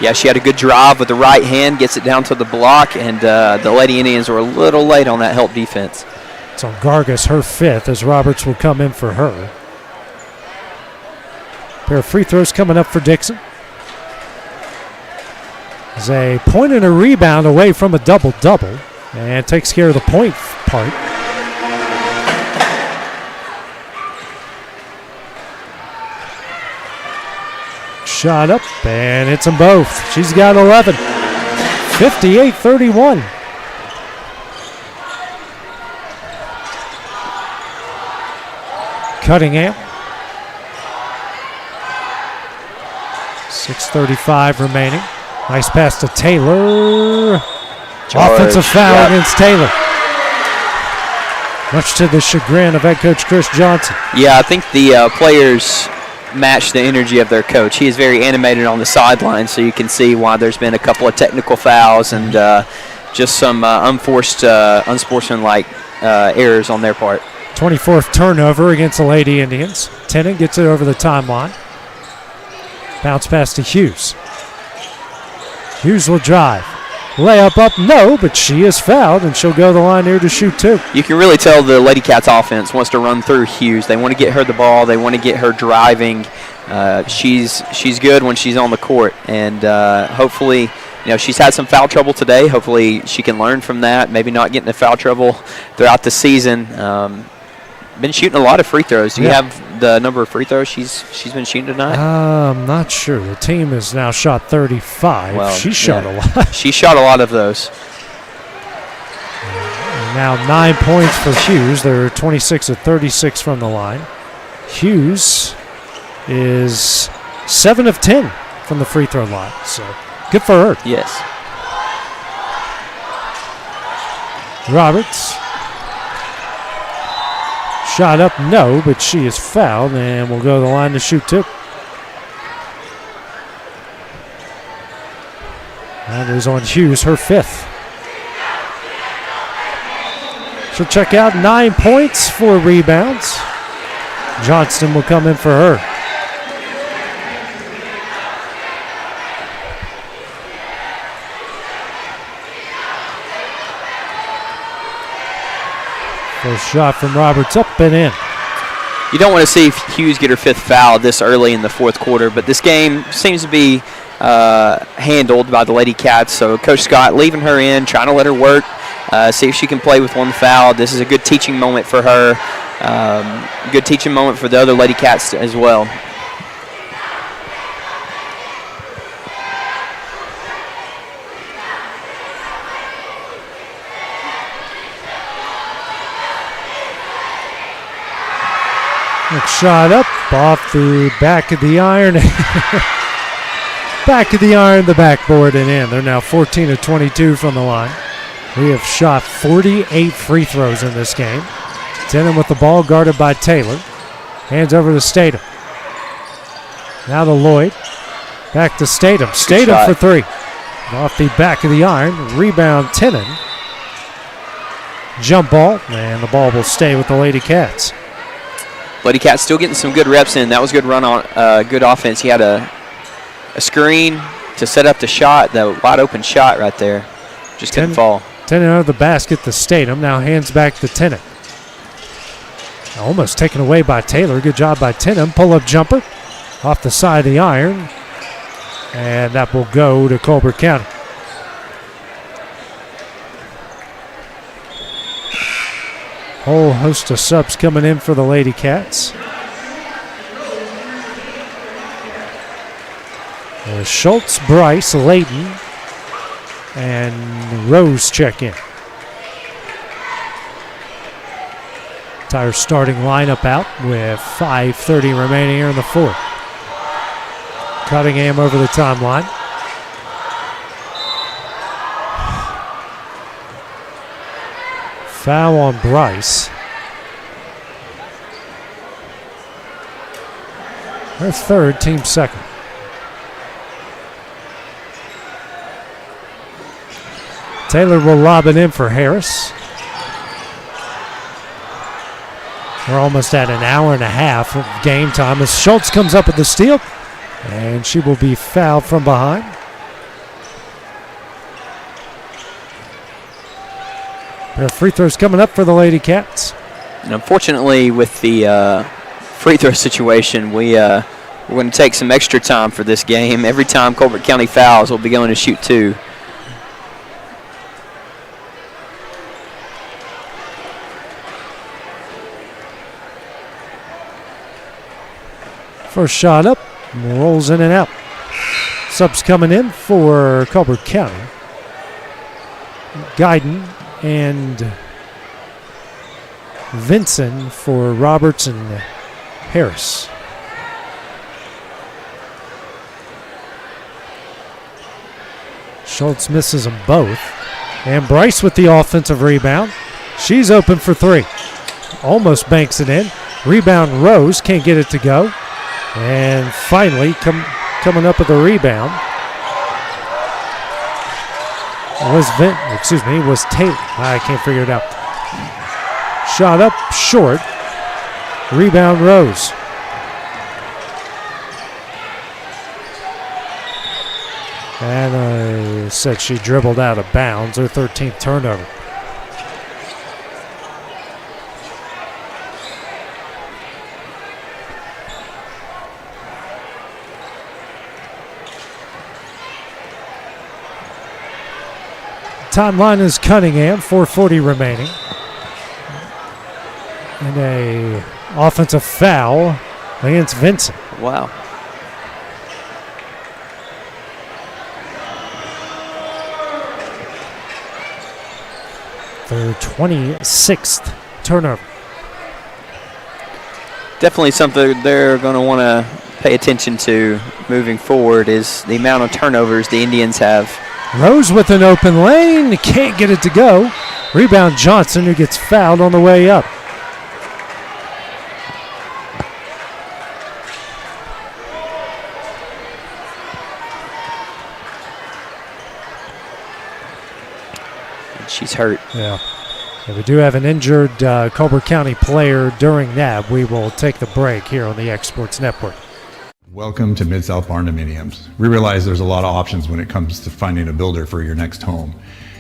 Yeah, she had a good drive with the right hand, gets it down to the block, and the Lady Indians were a little late on that help defense. So Gargas, her 5th, as Roberts will come in for her. Pair of free throws coming up for Dixon. There's a point and a rebound away from a double-double, and takes care of the point part. Shot up, and hits them both. She's got 11. 58-31. Cunningham. 6:35 remaining. Nice pass to Taylor. Offensive foul against Taylor. Much to the chagrin of head coach Chris Johnson. Yeah, I think the players match the energy of their coach. He is very animated on the sideline, so you can see why there's been a couple of technical fouls and just some unsportsmanlike errors on their part. 24th turnover against the Lady Indians. Tennant gets it over the timeline. Bounce pass to Hughes. Hughes will drive. Layup up, no, but she is fouled, and she'll go to the line here to shoot 2. You can really tell the Lady Cats offense wants to run through Hughes. They want to get her the ball. They want to get her driving. She's good when she's on the court, and hopefully, she's had some foul trouble today. Hopefully she can learn from that, maybe not get into foul trouble throughout the season. Been shooting a lot of free throws. Do you have the number of free throws she's been shooting tonight? I'm not sure. The team has now shot 35. Well, she shot a lot. She shot a lot of those. Now 9 points for Hughes. They're 26 of 36 from the line. Hughes is 7 of 10 from the free throw line. So good for her. Yes. Roberts. Shot up, no, but she is fouled, and will go to the line to shoot 2. That is on Hughes, her 5th. She'll check out 9 points, 4 rebounds. Johnston will come in for her. First shot from Roberts, up and in. You don't want to see Hughes get her 5th foul this early in the 4th quarter, but this game seems to be handled by the Lady Cats. So Coach Scott leaving her in, trying to let her work, see if she can play with 1 foul. This is a good teaching moment for her, good teaching moment for the other Lady Cats as well. Next shot up off the back of the iron. Back of the iron, the backboard, and in. They're now 14 of 22 from the line. We have shot 48 free throws in this game. Tennant with the ball, guarded by Taylor. Hands over to Statham. Now to Lloyd. Back to Statham. Statham for 3. Off the back of the iron. Rebound Tennant. Jump ball, and the ball will stay with the Lady Cats. Lady Cats still getting some good reps in. That was good run on good offense. He had a screen to set up the shot, the wide open shot right there. Just couldn't fall. Tennant out of the basket to Statham. Now hands back to Tennant. Almost taken away by Taylor. Good job by Tennant. Pull-up jumper off the side of the iron. And that will go to Colbert County. Whole host of subs coming in for the Lady Cats. Schultz, Bryce, Layton, and Rose check in. Entire starting lineup out with 5:30 remaining here in the fourth. Cunningham over the timeline. Foul on Bryce. Her third, team second. Taylor will lob it in for Harris. We're almost at an hour and a half of game time as Schultz comes up with the steal, and she will be fouled from behind. Pair of free throws coming up for the Lady Cats. And unfortunately, with the free throw situation, we're going to take some extra time for this game. Every time Colbert County fouls, we'll be going to shoot 2. First shot up, rolls in and out. Subs coming in for Colbert County. Guyton and Vinson for Roberts and Harris. Schultz misses them both. And Bryce with the offensive rebound. She's open for 3. Almost banks it in. Rebound Rose, can't get it to go. And finally, coming up with a rebound was Taylor. I can't figure it out. Shot up short. Rebound Rose. And I said she dribbled out of bounds. Her 13th turnover. Timeline is Cunningham, 4:40 remaining. And a offensive foul against Vincent. Wow. Their 26th turnover. Definitely something they're going to want to pay attention to moving forward is the amount of turnovers the Indians have. Rose with an open lane, can't get it to go. Rebound Johnson, who gets fouled on the way up. She's hurt. Yeah. And we do have an injured Colbert County player during that. We will take the break here on the X Sports Network. Welcome to Mid-South Barndominiums. We realize there's a lot of options when it comes to finding a builder for your next home.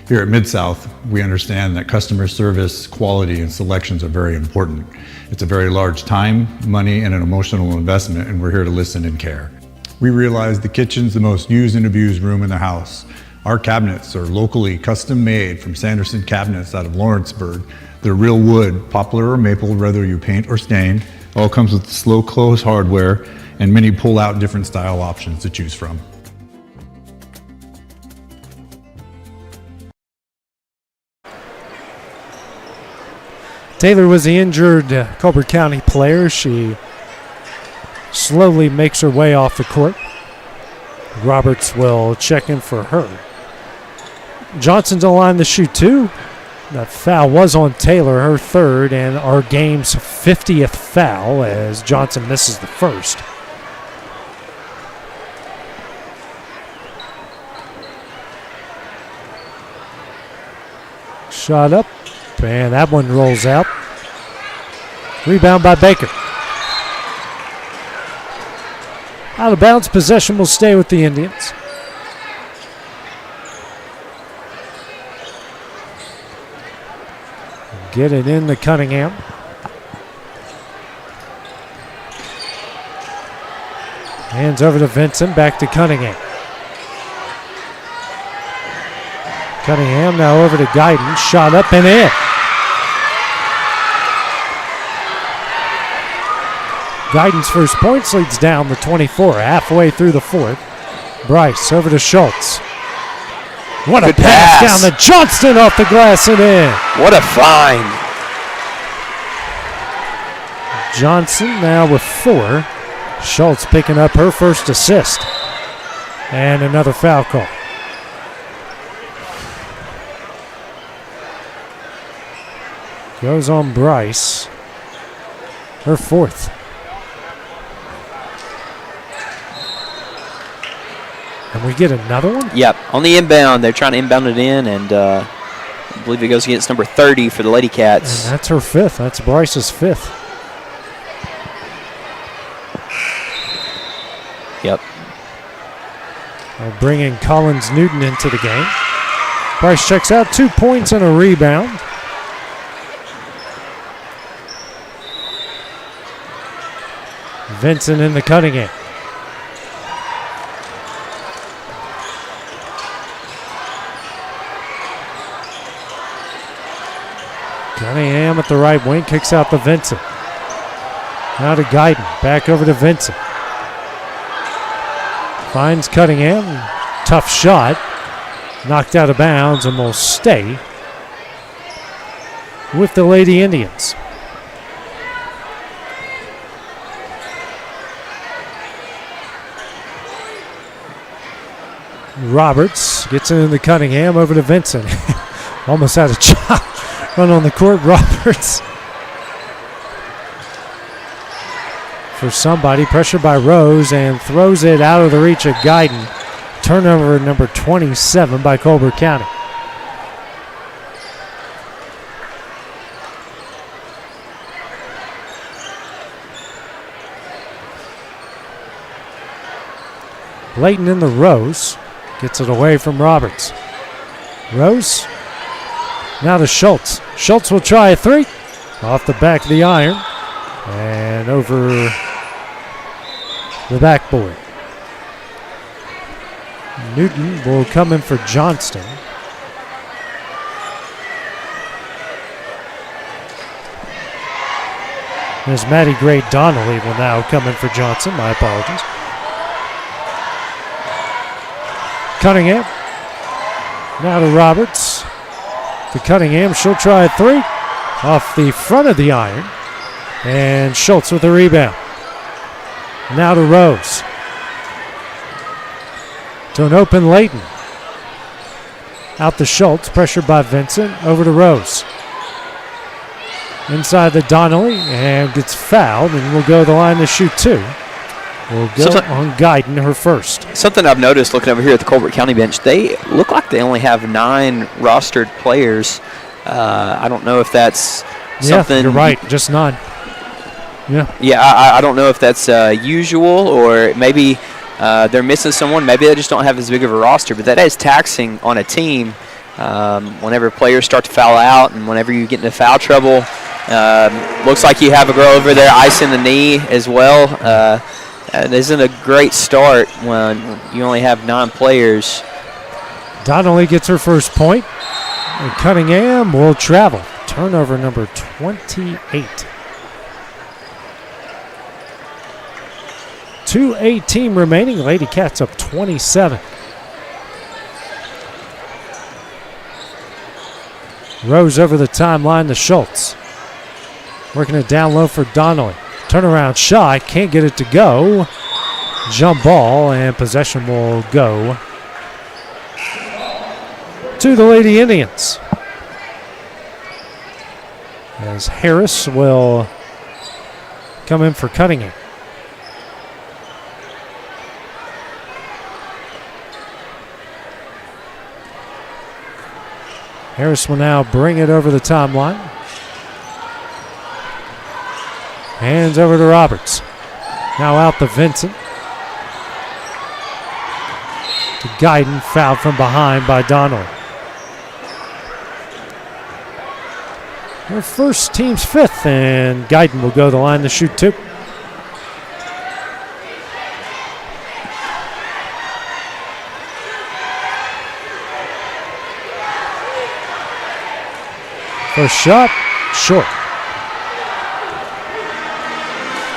Here at Mid-South, we understand that customer service, quality, and selections are very important. It's a very large time, money, and an emotional investment, and we're here to listen and care. We realize the kitchen's the most used and abused room in the house. Our cabinets are locally custom made from Sanderson Cabinets out of Lawrenceburg. They're real wood, poplar or maple, whether you paint or stain. All comes with slow close hardware and many pull-out different style options to choose from. Taylor was the injured Colbert County player. She slowly makes her way off the court. Roberts will check in for her. Johnson's on line to shoot 2. That foul was on Taylor, her 3rd, and our game's 50th foul as Johnson misses the first. Shot up, and that one rolls out. Rebound by Baker. Out of bounds, possession will stay with the Indians. Get it in to Cunningham. Hands over to Vincent, back to Cunningham. Cunningham now over to Guyton, shot up and in. Guyton's first points leads down the 24, halfway through the fourth. Bryce over to Schultz. What a pass down to Johnston off the glass and in. What a find. Johnson now with 4. Schultz picking up her first assist. And another foul call. Goes on Bryce. Her 4th. And we get another one? Yep, on the inbound. They're trying to inbound it in, and I believe it goes against number 30 for the Lady Cats. And that's her 5th. That's Bryce's 5th. Yep. They'll bring in Collins Newton into the game. Bryce checks out, 2 points and a rebound. Vincent in the Cunningham. Cunningham at the right wing, kicks out to Vincent. Now to Guyton, back over to Vincent. Finds Cunningham, tough shot. Knocked out of bounds and will stay with the Lady Indians. Roberts gets it into Cunningham, over to Vincent. Almost had a shot. Run on the court, Roberts. For somebody, pressured by Rose, and throws it out of the reach of Guyton. Turnover number 27 by Colbert County. Layton in the Rose. Gets it away from Roberts. Rose. Now to Schultz. Schultz will try a 3. Off the back of the iron. And over the backboard. Newton will come in for Johnston. As Maddie Gray Donnelly will now come in for Johnson. My apologies. Cunningham. Now to Roberts. To Cunningham. She'll try a 3. Off the front of the iron. And Schultz with a rebound. Now to Rose. To an open Layton. Out to Schultz. Pressured by Vincent. Over to Rose. Inside the Donnelly. And gets fouled. And will go to the line to shoot 2. Will go on Guyton, her first. Something I've noticed looking over here at the Colbert County bench, they look like they only have 9 rostered players. I don't know if that's something. Yeah, you're right. Just 9. Yeah. Yeah, I don't know if that's usual, or maybe they're missing someone. Maybe they just don't have as big of a roster, but that is taxing on a team whenever players start to foul out and whenever you get into foul trouble. Looks like you have a girl over there icing the knee as well. It isn't a great start when you only have 9 players. Donnelly gets her first point, and Cunningham will travel. Turnover number 28. 2:18 remaining. Lady Cats up 27. Rose over the timeline to Schultz. Working it down low for Donnelly. Turnaround shot, can't get it to go. Jump ball, and possession will go to the Lady Indians. As Harris will come in for Cunningham. Harris will now bring it over the timeline. Hands over to Roberts. Now out to Vincent. To Guyton, fouled from behind by Donnelly. Their first team's 5th, and Guyton will go to the line to shoot 2. First shot, short.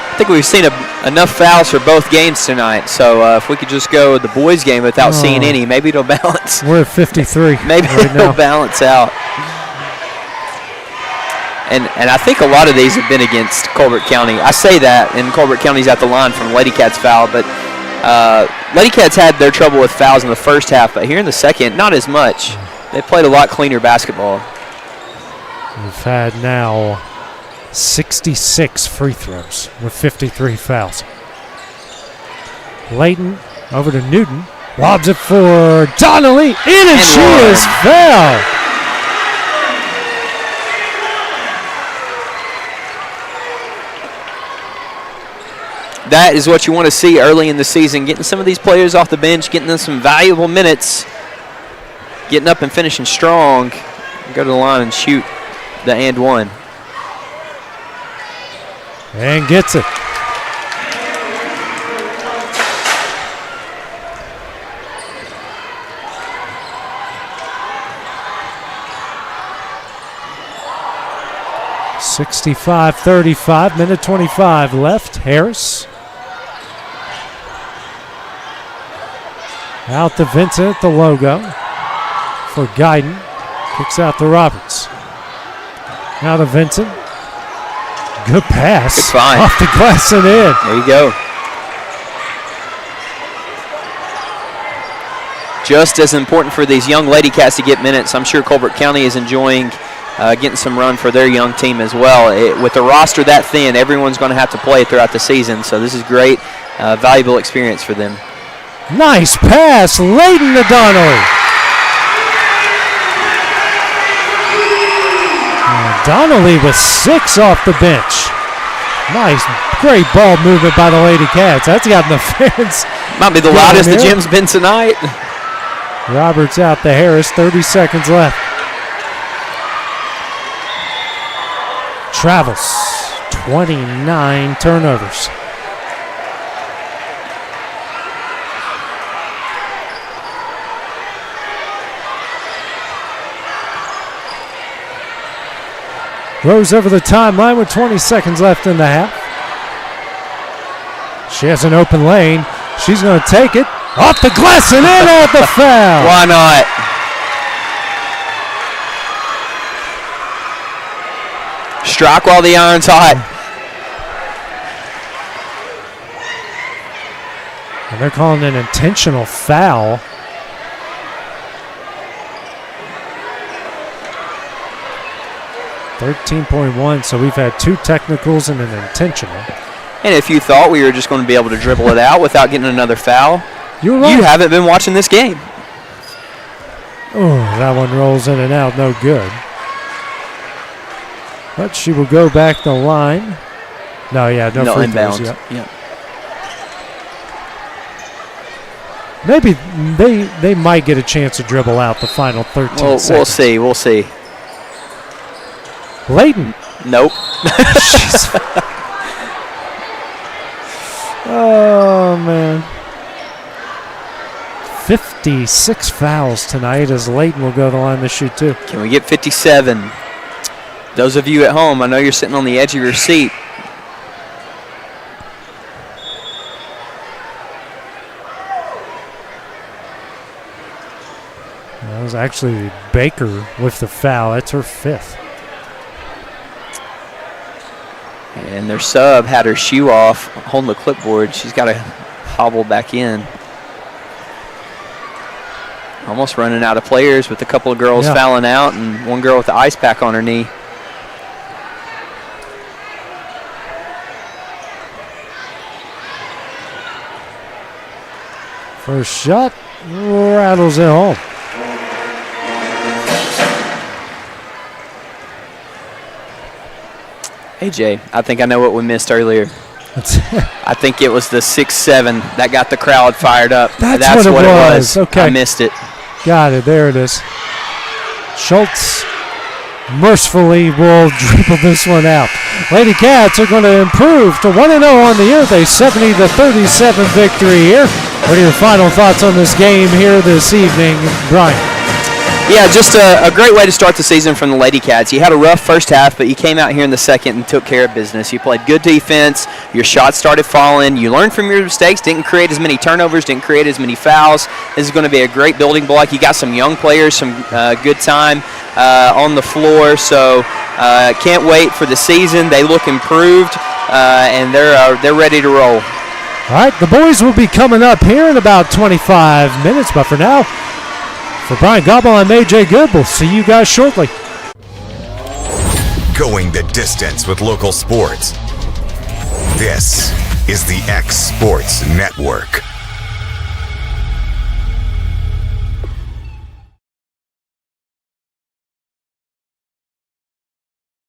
I think we've seen enough fouls for both games tonight, so if we could just go the boys' game without seeing any, maybe it'll balance. We're at 53. Maybe right it'll balance out. And I think a lot of these have been against Colbert County. I say that, and Colbert County's at the line from Lady Cats foul, but Lady Cats had their trouble with fouls in the first half, but here in the second, not as much. They played a lot cleaner basketball. We've had now 66 free throws with 53 fouls. Layton over to Newton. Lobs it for Donnelly. In and she is fouled. That is what you want to see early in the season, getting some of these players off the bench, getting them some valuable minutes, getting up and finishing strong. Go to the line and shoot the and one. And gets it. (65-35), minute 25 left. Harris out to Vincent, the logo for Guyton. Kicks out to Roberts. Now to Vincent. Good pass. Good find. Off the glass and in. There you go. Just as important for these young Lady Cats to get minutes. I'm sure Colbert County is enjoying getting some run for their young team as well. With the roster that thin, everyone's going to have to play throughout the season, so this is great, valuable experience for them. Nice pass. Layton to Donnelly. Donnelly with 6 off the bench. Nice, great ball movement by the Lady Cats. That's gotten the fans. Might be the loudest the gym's been tonight. Roberts out to Harris, 30 seconds left. Travels, 29 turnovers. Rose over the timeline with 20 seconds left in the half. She has an open lane. She's going to take it. Off the glass and in at the foul. Why not? Strike while the iron's hot. And they're calling an intentional foul. .1, so we've had 2 technicals and an intentional. And if you thought we were just going to be able to dribble it out without getting another foul, you're right. You haven't been watching this game. Oh, that one rolls in and out, no good. But she will go back the line. No, yeah, no free throws yet. Yeah. Maybe they might get a chance to dribble out the final 13 seconds. We'll see. Layton. Nope. Oh, man. 56 fouls tonight as Layton will go to the line to shoot 2. Can we get 57? Those of you at home, I know you're sitting on the edge of your seat. That was actually Baker with the foul. That's her 5th. And their sub had her shoe off, holding the clipboard. She's got to hobble back in. Almost running out of players with a couple of girls fouling out and one girl with the ice pack on her knee. First shot rattles it home. Hey, Jay, I think I know what we missed earlier. I think it was the 6-7 that got the crowd fired up. That's what it was. Okay. I missed it. Got it. There it is. Schultz mercifully will dribble this one out. Lady Cats are going to improve to 1-0 on the year with a 70-37 victory here. What are your final thoughts on this game here this evening, Brian? Yeah, just a great way to start the season from the Lady Cats. You had a rough first half, but you came out here in the second and took care of business. You played good defense. Your shots started falling. You learned from your mistakes, didn't create as many turnovers, didn't create as many fouls. This is going to be a great building block. You got some young players, some good time on the floor, so can't wait for the season. They look improved, and they're ready to roll. All right, the boys will be coming up here in about 25 minutes, but for now, for Brian Gobble, I'm AJ Good. We'll see you guys shortly. Going the distance with local sports. This is the X Sports Network.